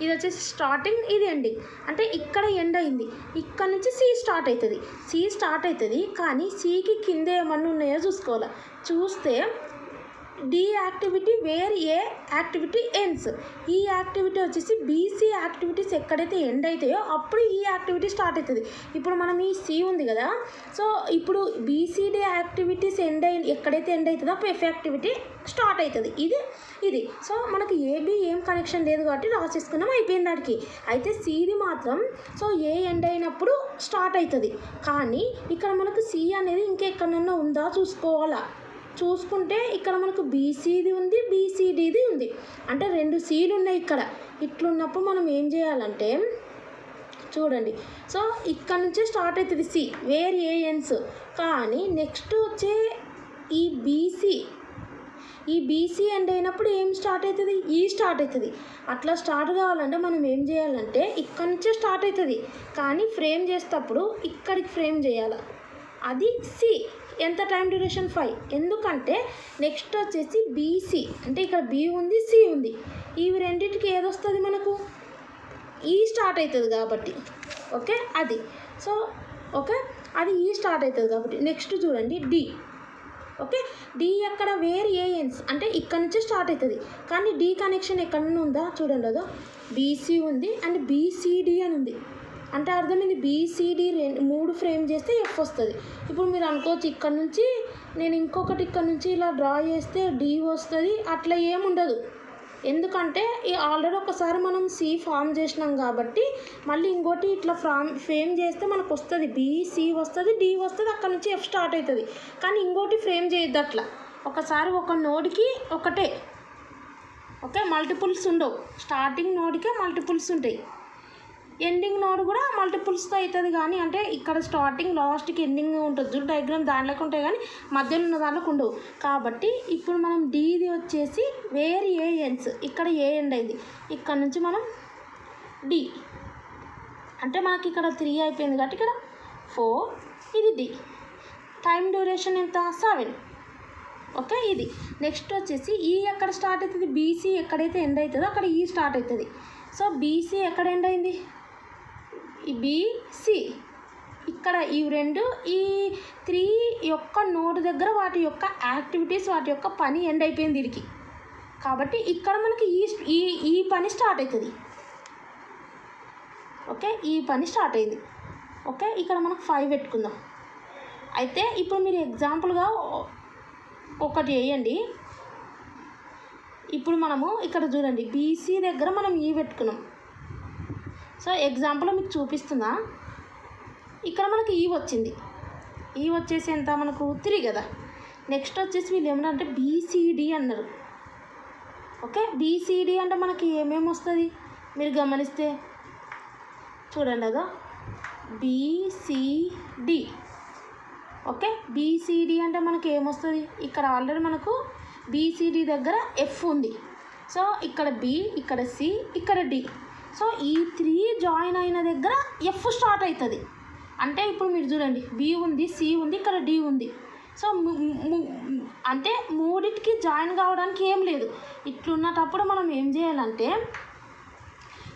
S1: ఇది వచ్చేసి స్టార్టింగ్, ఇది ఎండింగ్. అంటే ఇక్కడ ఎండ్ అయింది, ఇక్కడ నుంచి సి స్టార్ట్ అవుతుంది. కానీ సికి కింద ఏమన్నా ఉన్నాయో చూసుకోవాలి. చూస్తే డి యాక్టివిటీ వేర్ ఏ యాక్టివిటీ ఎండ్స్. ఈ యాక్టివిటీ వచ్చేసి బీసీ యాక్టివిటీస్ ఎక్కడైతే ఎండ్ అవుతాయో అప్పుడు ఈ యాక్టివిటీ స్టార్ట్ అవుతుంది. ఇప్పుడు మనం ఈ సి ఉంది కదా, సో ఇప్పుడు బీసీడీ యాక్టివిటీస్ ఎక్కడైతే ఎండ్ అవుతుందో అప్పుడు ఎఫ్ యాక్టివిటీ స్టార్ట్ అవుతుంది. ఇది సో మనకు ఏబి ఏం కనెక్షన్ లేదు కాబట్టి రాసేసుకున్నాం, అయిపోయింది దానికి. అయితే సిది మాత్రం సో ఏ ఎండ్ అయినప్పుడు స్టార్ట్ అవుతుంది. కానీ ఇక్కడ మనకు సి అనేది ఇంకెక్కడన్నా ఉందా చూసుకోవాలా. చూసుకుంటే ఇక్కడ మనకు బీసీది ఉంది, బీసీడీది ఉంది, అంటే 2 సీలు ఉన్నాయి ఇక్కడ. ఇట్లున్నప్పుడు మనం ఏం చేయాలంటే చూడండి, సో ఇక్కడ నుంచే స్టార్ట్ అవుతుంది సి వేర్ ఏ ఎన్స్. కానీ నెక్స్ట్ వచ్చే ఈ బీసీ ఎండ్ అయినప్పుడు ఏం స్టార్ట్ అవుతుంది, ఈ స్టార్ట్ అవుతుంది. అట్లా స్టార్ట్ కావాలంటే మనం ఏం చేయాలంటే ఇక్కడ నుంచే స్టార్ట్ అవుతుంది, కానీ ఫ్రేమ్ చేసేటప్పుడు ఇక్కడికి ఫ్రేమ్ చేయాలి. అది సి. ఎంత టైం డ్యూరేషన్ 5. ఎందుకంటే నెక్స్ట్ వచ్చేసి బీసీ, అంటే ఇక్కడ బి ఉంది, సి ఉంది. ఇవి రెండింటికి ఏదొస్తుంది మనకు, ఈ స్టార్ట్ అవుతుంది కాబట్టి. ఓకే, అది సో ఓకే, అది ఈ స్టార్ట్ అవుతుంది కాబట్టి. నెక్స్ట్ చూడండి డి. ఓకే, డి ఎక్కడ వేర్ ఏఎన్స్, అంటే ఇక్కడ నుంచే స్టార్ట్ అవుతుంది. కానీ డి కనెక్షన్ ఎక్కడన్నా ఉందా చూడండి, అదో బీసీ ఉంది అండ్ బీసీడి అని ఉంది. అంటే అర్థమైంది, బీసీడీ 3 ఫ్రేమ్ చేస్తే ఎఫ్ వస్తుంది. ఇప్పుడు మీరు అనుకోవచ్చు ఇక్కడ నుంచి నేను ఇంకొకటి ఇక్కడ నుంచి ఇలా డ్రా చేస్తే డి వస్తుంది, అట్లా ఏముండదు. ఎందుకంటే ఆల్రెడీ ఒకసారి మనం సి ఫామ్ చేసినాం కాబట్టి మళ్ళీ ఇంకోటి ఇట్లా ఫ్రేమ్ చేస్తే మనకు వస్తుంది, బీసీ వస్తుంది, డి వస్తుంది, అక్కడ నుంచి ఎఫ్ స్టార్ట్ అవుతుంది. కానీ ఇంకోటి ఫ్రేమ్ చేయొద్దు అట్లా. ఒకసారి ఒక నోడ్కి ఒకటే, ఓకే, మల్టిపుల్స్ ఉండవు. స్టార్టింగ్ నోడ్కే మల్టిపుల్స్ ఉంటాయి, ఎండింగ్ నోడ్ కూడా మల్టిపుల్స్తో అవుతుంది. కానీ అంటే ఇక్కడ స్టార్టింగ్ లాస్ట్కి ఎండింగ్ ఉంటుంది చూడు డయాగ్రామ్, దాంట్లోకి ఉంటాయి కానీ మధ్యలో ఉన్న దాంట్లోకి ఉండవు. కాబట్టి ఇప్పుడు మనం డీది వచ్చేసి వేర్ ఏ ఎండ్స్, ఇక్కడ ఏ ఎండ్ అయింది, ఇక్కడ నుంచి మనం డి, అంటే మనకి ఇక్కడ 3 అయిపోయింది కాబట్టి ఇక్కడ 4, ఇది డి. టైం డ్యూరేషన్ ఎంత, 7. ఓకే, ఇది. నెక్స్ట్ వచ్చేసి ఈ ఎక్కడ స్టార్ట్ అవుతుంది, బీసీ ఎక్కడైతే ఎండ్ అవుతుందో అక్కడ ఈ స్టార్ట్ అవుతుంది. సో బీసీ ఎక్కడ ఎండ్ అయింది, ఈ బీసీ ఇక్కడ. ఈ 2 ఈ 3 యొక్క నోడ్ దగ్గర వాటి యొక్క యాక్టివిటీస్, వాటి యొక్క పని ఎండ్ అయిపోయింది దీనికి. కాబట్టి ఇక్కడ మనకి ఈ పని స్టార్ట్ అవుతుంది. ఓకే, ఈ పని స్టార్ట్ అయింది. ఓకే, ఇక్కడ మనకు 5 పెట్టుకుందాం. అయితే ఇప్పుడు మీరు ఎగ్జాంపుల్గా ఒకటి వేయండి. ఇప్పుడు మనము ఇక్కడ చూడండి, బీసీ దగ్గర మనం ఈ పెట్టుకున్నాం. సో ఎగ్జాంపుల్ మీకు చూపిస్తున్నా. ఇక్కడ మనకి ఈ వచ్చింది, ఈ వచ్చేసి ఎంత మనకు 3 కదా. నెక్స్ట్ వచ్చేసి వీళ్ళు ఏమన్నా బీసీడీ అన్నారు. ఓకే, బీసీడీ అంటే మనకి ఏమేమి వస్తుంది మీరు గమనిస్తే చూడండి, అదో బీసీడీ. ఓకే, బీసీడీ అంటే మనకి ఏమొస్తుంది, ఇక్కడ ఆల్రెడీ మనకు బీసీడీ దగ్గర ఎఫ్ ఉంది. సో ఇక్కడ బి, ఇక్కడ సి, ఇక్కడ డి. సో ఈ 3 జాయిన్ అయిన దగ్గర ఎఫ్ స్టార్ట్ అవుతుంది. అంటే ఇప్పుడు మీరు చూడండి, బి ఉంది, సి ఉంది, ఇక్కడ డి ఉంది. సో అంటే మూడింటికి జాయిన్ కావడానికి ఏం లేదు. ఇట్లున్నటప్పుడు మనం ఏం చేయాలంటే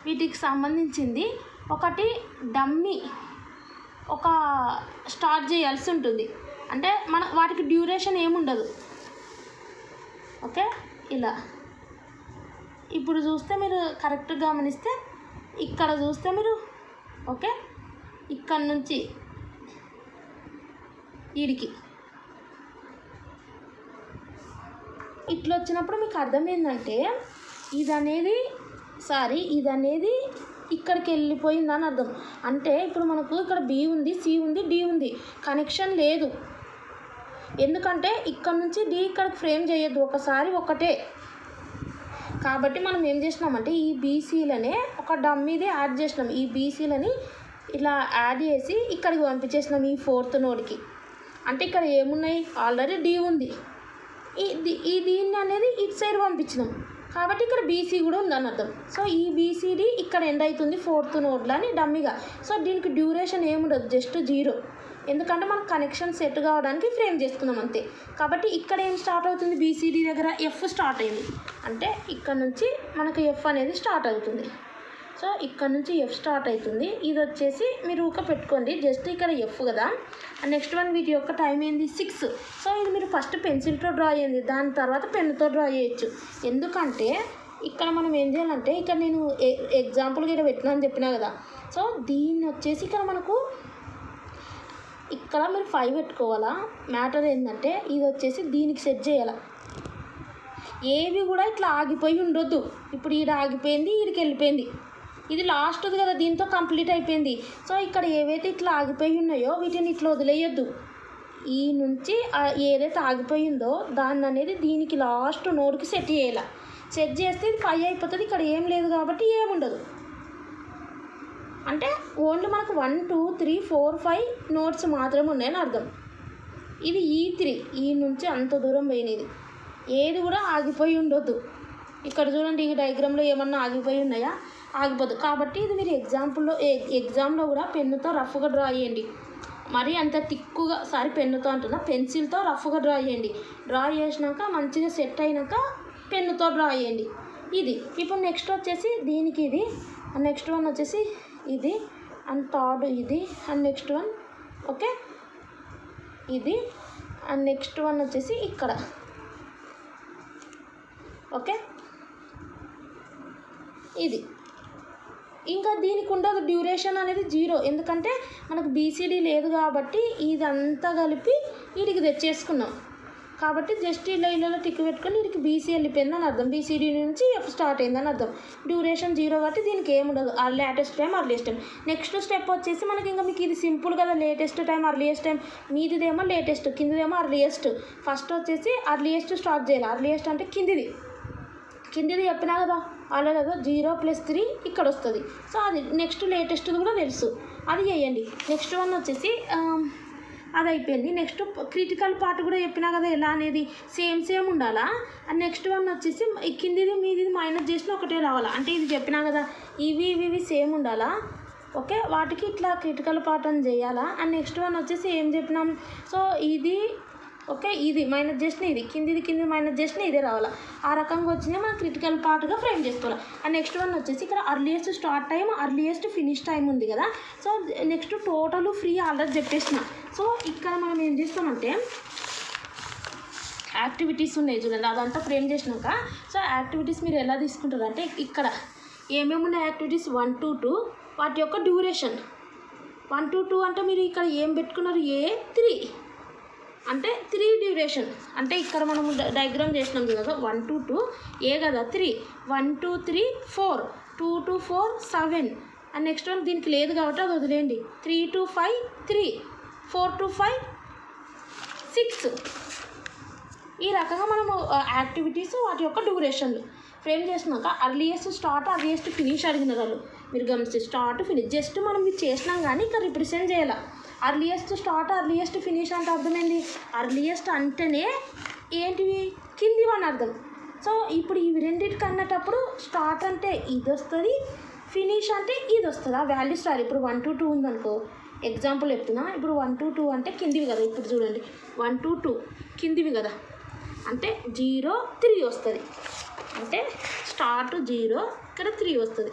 S1: వీటికి సంబంధించింది ఒకటి డమ్మీ ఒక స్టార్ట్ చేయాల్సి ఉంటుంది. అంటే వాటికి డ్యూరేషన్ ఏముండదు. ఓకే, ఇలా ఇప్పుడు చూస్తే మీరు కరెక్ట్గా గమనిస్తే ఇక్కడ చూస్తే మీరు ఓకే, ఇక్కడ నుంచి వీడికి ఇట్లా వచ్చినప్పుడు మీకు అర్థమైందంటే ఇది అనేది ఇక్కడికి వెళ్ళిపోయిందని అర్థం. అంటే ఇప్పుడు మనకు ఇక్కడ బి ఉంది, సి ఉంది, డి ఉంది, కనెక్షన్ లేదు. ఎందుకంటే ఇక్కడ నుంచి డి ఇక్కడికి ఫ్రేమ్ చేయొద్దు, ఒకసారి ఒకటే. కాబట్టి మనం ఏం చేసినామంటే ఈ బీసీలనే ఒక డమ్మీది యాడ్ చేసినాం. ఈ బీసీలని ఇలా యాడ్ చేసి ఇక్కడికి పంపించేసినాం ఈ 4th నోడ్కి. అంటే ఇక్కడ ఏమున్నాయి, ఆల్రెడీ డి ఉంది, దీన్ని అనేది ఇటు సైడ్ పంపించినాం కాబట్టి ఇక్కడ బీసీ కూడా ఉందని అర్థం. సో ఈ బీసీడీ ఇక్కడ ఎండ్ అవుతుంది 4th నోడ్లో అని డమ్మీగా. సో దీనికి డ్యూరేషన్ ఏముండదు, జస్ట్ 0. ఎందుకంటే మనకు కనెక్షన్ సెట్ కావడానికి ఫ్రేమ్ చేసుకుందాం అంతే. కాబట్టి ఇక్కడ ఏం స్టార్ట్ అవుతుంది, బీసీడీ దగ్గర ఎఫ్ స్టార్ట్ అయింది, అంటే ఇక్కడ నుంచి మనకు ఎఫ్ అనేది స్టార్ట్ అవుతుంది. సో ఇక్కడ నుంచి ఎఫ్ స్టార్ట్ అవుతుంది. ఇది వచ్చేసి మీరు ఊక పెట్టుకోండి, జస్ట్ ఇక్కడ ఎఫ్ కదా. నెక్స్ట్ వన్ వీటి యొక్క టైం ఏంది 6. సో ఇది మీరు ఫస్ట్ పెన్సిల్తో డ్రా చేయండి, దాని తర్వాత పెన్నుతో డ్రా చేయొచ్చు. ఎందుకంటే ఇక్కడ మనం ఏం చేయాలంటే, ఇక్కడ నేను ఎగ్జాంపుల్గా ఇక్కడ పెట్టినా అని చెప్పినా కదా. సో దీన్ని వచ్చేసి ఇక్కడ మనకు ఇక్కడ మీరు 5 పెట్టుకోవాలా. మ్యాటర్ ఏంటంటే ఇది వచ్చేసి దీనికి సెట్ చేయాలి. ఏవి కూడా ఇట్లా ఆగిపోయి ఉండొద్దు. ఇప్పుడు ఈడ ఆగిపోయింది, ఈడికి వెళ్ళిపోయింది, ఇది లాస్ట్ది కదా, దీంతో కంప్లీట్ అయిపోయింది. సో ఇక్కడ ఏవైతే ఇట్లా ఆగిపోయి ఉన్నాయో వీటిని ఇట్లా వదిలేయొద్దు. ఈ నుంచి ఏదైతే ఆగిపోయిందో దాన్ని అనేది దీనికి లాస్ట్ నోడ్కి సెట్ చేయాలి. సెట్ చేస్తే ఇది 5 అయిపోతుంది. ఇక్కడ ఏం లేదు కాబట్టి ఏముండదు. అంటే ఓన్లీ మనకు 1 2 3 4 5 నోట్స్ మాత్రమే ఉన్నాయని అర్థం. ఇది E3, ఈ నుంచి అంత దూరం పోయినది, ఏది కూడా ఆగిపోయి ఉండొద్దు. ఇక్కడ చూడండి, ఈ డయాగ్రామ్లో ఏమన్నా ఆగిపోయి ఉన్నాయా? ఆగిపోదు. కాబట్టి ఇది మీరు ఎగ్జామ్లో కూడా పెన్నుతో రఫ్గా డ్రా చేయండి. మరి అంత టిక్కుగా, పెన్నుతో అంటున్నా, పెన్సిల్తో రఫ్గా డ్రా చేయండి. డ్రా చేసినాక మంచిగా సెట్ అయినాక పెన్నుతో డ్రా చేయండి. ఇది ఇప్పుడు నెక్స్ట్ వచ్చేసి దీనికి ఇది, నెక్స్ట్ వన్ వచ్చేసి ఇది, అండ్ థర్డ్ ఇది, అండ్ నెక్స్ట్ వన్ ఓకే ఇది, అండ్ నెక్స్ట్ వన్ వచ్చేసి ఇక్కడ ఓకే ఇది. ఇంకా దీనికి ఉండదు డ్యూరేషన్ అనేది 0, ఎందుకంటే మనకు బీసీడీ లేదు కాబట్టి ఇదంతా కలిపి వీటికి తెచ్చేసుకున్నాం. కాబట్టి జస్ట్ ఇలా టిక్ పెట్టుకొని వీటికి బీసీ వెళ్ళిపోయిందని అర్థం, బీసీడీ నుంచి ఎఫ్ స్టార్ట్ అయిందని అర్థం. డ్యూరేషన్ 0 కాబట్టి దీనికి ఏముండదు. ఆ latest time, earliest time. Next step వచ్చేసి మనకి ఇంకా మీకు ఇది సింపుల్ కదా, లేటెస్ట్ టైం, అర్లియస్ట్ టైం. మీదిదేమో లేటెస్ట్, కిందిదేమో అర్లియస్ట్. ఫస్ట్ వచ్చేసి అర్లియస్ట్ స్టార్ట్ చేయాలి. అర్లియస్ట్ అంటే కిందిది చెప్పినా కదా ఆల్రెడీ కదా, 0 + 3 ఇక్కడ వస్తుంది. సో అది నెక్స్ట్ లేటెస్ట్ కూడా తెలుసు, అది చేయండి. నెక్స్ట్ వన్ వచ్చేసి అది అయిపోయింది. నెక్స్ట్ క్రిటికల్ పార్ట్ కూడా చెప్పినా కదా ఎలా అనేది, సేమ్ ఉండాలా. అండ్ నెక్స్ట్ వన్ వచ్చేసి కిందిది మీది మైనస్ చేసిన ఒకటే రావాలా. అంటే ఇది చెప్పినా కదా, ఇవి సేమ్ ఉండాలా. ఓకే, వాటికి ఇట్లా క్రిటికల్ పార్ట్ అని చేయాలా. అండ్ నెక్స్ట్ వన్ వచ్చేసి ఏం చెప్పినాం, సో ఇది ఓకే, ఇది మైనస్ చేసిన ఇది, కింది మైనస్ చేసిన ఇదే రావాలా. ఆ రకంగా వచ్చింది మనం క్రిటికల్ పార్ట్గా ఫ్రేమ్ చేసుకోవాలి. అండ్ నెక్స్ట్ వన్ వచ్చేసి ఇక్కడ earliest start time, earliest finish time ఉంది కదా. So next total free already చెప్పేసిన. సో ఇక్కడ మనం ఏం చేస్తామంటే యాక్టివిటీస్ ఉన్నాయి చూడండి, అదంతా ఫ్రేమ్ చేసినాక సో యాక్టివిటీస్ మీరు ఎలా తీసుకుంటారు అంటే, ఇక్కడ ఏమేమి ఉన్నాయి యాక్టివిటీస్ 1 to 2, వాటి యొక్క డ్యూరేషన్ 1 to 2 అంటే మీరు ఇక్కడ ఏం పెట్టుకున్నారు, A3 అంటే 3 డ్యూరేషన్. అంటే ఇక్కడ మనము డయాగ్రామ్ చేసినాం కదా, 1 to 2 ఏ కదా 3, 1 to 3 4, 2 to 4 7. And next one దీనికి లేదు కాబట్టి అది వదిలేయండి. 3 to 5 3, 4 to 5 6. ఈ రకంగా మనము యాక్టివిటీస్ వాటి యొక్క డ్యూరేషన్లు ఫ్రేమ్ చేసినాక అర్లియస్ట్ స్టార్ట్, అర్లియస్ట్ ఫినిష్ అడిగిన వాళ్ళు మీరు గమనిస్తే, స్టార్ట్ ఫినిష్ జస్ట్ మనం ఇది చేసినాం కానీ ఇక్కడ రిప్రజెంట్ చేయాలి. అర్లియస్ట్ స్టార్ట్, అర్లియస్ట్ ఫినిష్ అంటే అర్థమైంది. అర్లియస్ట్ అంటేనే ఏంటివి, కింది అని అర్థం. సో ఇప్పుడు ఇవి రెండింటికి అన్నటప్పుడు స్టార్ట్ అంటే ఇది వస్తుంది, ఫినిష్ అంటే ఇది వస్తుంది. ఆ వాల్యూస్ రాదు. ఇప్పుడు 1 to 2 ఉందనుకో, ఎగ్జాంపుల్ చెప్తున్నా. ఇప్పుడు 1 to 2 అంటే కిందివి కదా. ఇప్పుడు చూడండి 1 to 2 కిందివి కదా, అంటే 0 3 వస్తుంది. అంటే స్టార్ట్ 0, ఇక్కడ 3 వస్తుంది.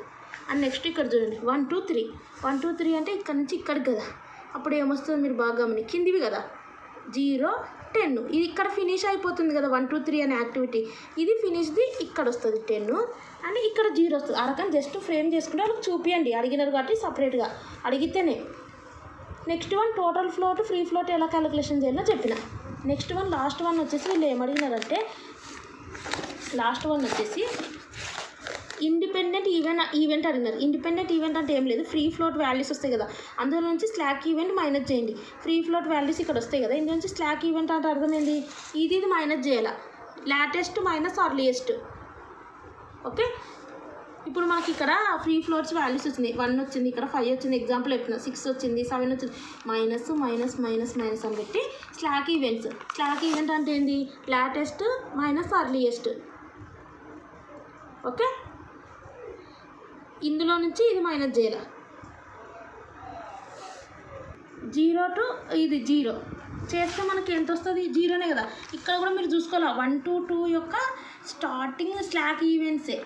S1: అండ్ నెక్స్ట్ ఇక్కడ చూడండి 1 to 3, 1 to 3 అంటే ఇక్కడ నుంచి ఇక్కడికి కదా. అప్పుడు ఏమొస్తుంది మీరు బాగా గమని, కిందివి కదా 0 10. ఇది ఇక్కడ ఫినిష్ అయిపోతుంది కదా 1 to 3 అనే యాక్టివిటీ. ఇది ఫినిష్ది ఇక్కడ వస్తుంది 10, అండ్ ఇక్కడ 0 వస్తుంది. ఆ రకం జస్ట్ ఫ్రేమ్ చేసుకుంటే వాళ్ళకి చూపియండి, అడిగినారు కాబట్టి సపరేట్గా అడిగితేనే. Next one total float, free float ఎలా క్యాలిక్యులేషన్ చేయాలో చెప్పిన. నెక్స్ట్ వన్ లాస్ట్ వన్ వచ్చేసి వీళ్ళు ఏమడిగినారంటే, లాస్ట్ వన్ వచ్చేసి ఇండిపెండెంట్ ఈవెంట్ అడిగినారు. ఇండిపెండెంట్ ఈవెంట్ అంటే ఏం లేదు, ఫ్రీ ఫ్లోట్ వాల్యూస్ వస్తాయి కదా, అందులో నుంచి స్లాక్ ఈవెంట్ మైనస్ చేయండి. ఫ్రీ ఫ్లోట్ వాల్యూస్ ఇక్కడ వస్తాయి కదా, ఇందులో నుంచి స్లాక్ ఈవెంట్ అంటే అర్థమైంది, ఇది మైనస్ చేయాలి. Latest minus earliest. ఓకే, ఇప్పుడు మనకి ఇక్కడ ఫ్రీ ఫ్లోట్స్ వాల్యూస్ వచ్చినాయి. 1 వచ్చింది, ఇక్కడ 5 వచ్చింది, ఎగ్జాంపుల్ చెప్పిన 6 వచ్చింది, 7 వచ్చింది. మైనస్ మైనస్ మైనస్ మైనస్ అని పెట్టి స్లాక్ ఈవెంట్స్. స్లాక్ ఈవెంట్ అంటే ఏంటి, లేటెస్ట్ మైనస్ అర్లియస్ట్. ఓకే, ఇందులో నుంచి ఇది మైనస్ చేయాలి. 0 to ఇది 0 చేస్తే మనకి ఎంత వస్తుంది, 0నే కదా. ఇక్కడ కూడా మీరు చూసుకోవాలి 1 to 2 యొక్క స్టార్టింగ్ స్లాక్ ఈవెంట్సే.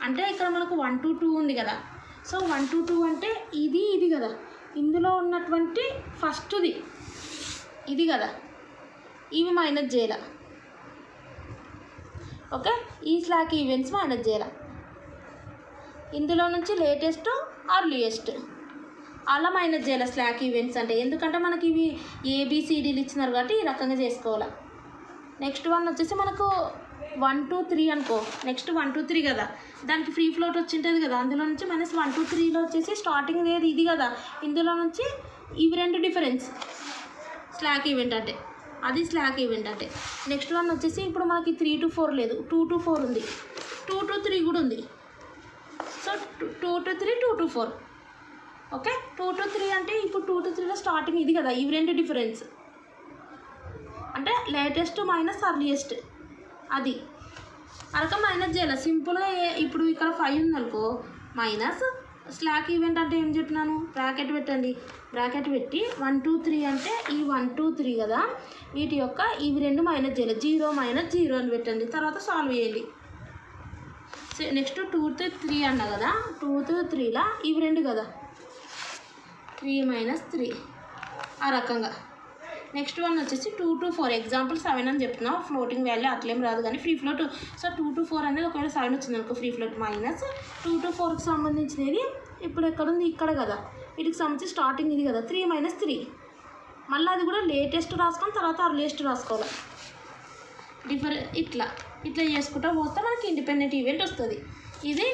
S1: అంటే ఇక్కడ మనకు 1 to 2 ఉంది కదా. సో 1 to 2 అంటే ఇది కదా, ఇందులో ఉన్నటువంటి ఫస్ట్ది ఇది కదా, ఇవి మైనస్ చేయాల. ఓకే, ఈ స్లాక్ ఈవెంట్స్ మైనస్ చేయాల. ఇందులో నుంచి లేటెస్ట్ అర్లియెస్ట్ అలా మైనస్ చేయాలి స్లాక్ ఈవెంట్స్ అంటే. ఎందుకంటే మనకి ఇవి ఏబిసిడీలు ఇచ్చినారు కాబట్టి ఈ రకంగా చేసుకోవాలి. నెక్స్ట్ వన్ వచ్చేసి మనకు 1 to 3 అనుకో. నెక్స్ట్ 1 to 3 కదా, దానికి ఫ్రీ ఫ్లోట్ వచ్చింటుంది కదా, అందులో నుంచి మైనస్ 1 to 3లో వచ్చేసి స్టార్టింగ్ ఏది ఇది కదా, ఇందులో నుంచి ఇవి రెండు డిఫరెన్స్ స్లాక్ ఈవెంట్ అంటే, అది స్లాక్ ఈవెంట్ అంటే. నెక్స్ట్ వన్ వచ్చేసి ఇప్పుడు మనకి 3 to 4 లేదు, 2 to 4 ఉంది, 2 to 3 కూడా ఉంది. So 2 to 3, 2 to 4. Okay, 2 to 3 అంటే ఇప్పుడు 2 to 3లో స్టార్టింగ్ ఇది కదా, ఇవి రెండు డిఫరెన్స్ అంటే లేటెస్ట్ మైనస్ అర్లియెస్ట్, అది అరక మైనస్ చేయాలి సింపుల్గా. ఇప్పుడు ఇక్కడ 5 ఉందనుకో, మైనస్ స్లాక్ ఈవెంట్ అంటే ఏం చెప్పినాను, బ్రాకెట్ పెట్టండి. బ్రాకెట్ పెట్టి 1 to 3 అంటే ఈ 1 to 3 కదా, వీటి యొక్క ఇవి రెండు మైనస్ చేయాలి, 0 - 0 అని పెట్టండి. తర్వాత సాల్వ్ చేయండి. నెక్స్ట్ 2 to 3 అన్నా కదా, 2 to 3లా ఇవి రెండు కదా, 3 - 3 ఆ రకంగా. నెక్స్ట్ వన్ వచ్చేసి 2 to 4, ఎగ్జాంపుల్ 7 అని చెప్తున్నావు, ఫ్లోటింగ్ వాల్యూ అట్లేం రాదు కానీ ఫ్రీ ఫ్లోట్. సో 2 to 4 అనేది ఒకవేళ 7 వచ్చింది అనుకో, ఫ్రీ ఫ్లోట్ మైనస్ 2 to 4కి సంబంధించినది ఇప్పుడు ఎక్కడుంది, ఇక్కడ కదా, వీటికి సంబంధించి స్టార్టింగ్ ఇది కదా, 3 - 3. మళ్ళీ అది కూడా లేటెస్ట్ రాసుకొని తర్వాత అర్లియెస్ట్ రాసుకోవాలి. ఇట్లా చేసుకుంటూ పోతే మనకి ఇండిపెండెంట్ ఈవెంట్ వస్తుంది. ఇది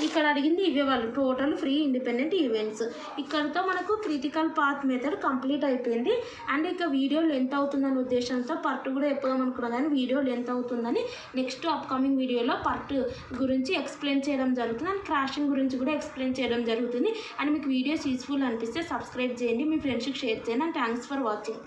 S1: ఇక్కడ అడిగింది ఇవే వాళ్ళు టోటల్ ఫ్రీ ఇండిపెండెంట్ ఈవెంట్స్. ఇక్కడితో మనకు క్రిటికల్ పాత్ మెథడ్ కంప్లీట్ అయిపోయింది. అండ్ ఇక వీడియో లెంత్ అవుతుందని ఉద్దేశంతో పార్ట్ కూడా చెప్పుదాం అనుకున్నాను కానీ వీడియో లెంత్ అవుతుందని నెక్స్ట్ అప్కమింగ్ వీడియోలో పార్ట్ గురించి ఎక్స్ప్లెయిన్ చేయడం జరుగుతుంది. అండ్ క్రాషింగ్ గురించి కూడా ఎక్స్ప్లెయిన్ చేయడం జరుగుతుంది. అండ్ మీకు వీడియోస్ యూస్ఫుల్ అనిపిస్తే సబ్స్క్రైబ్ చేయండి, మీ ఫ్రెండ్స్కి షేర్ చేయండి. And thanks for watching.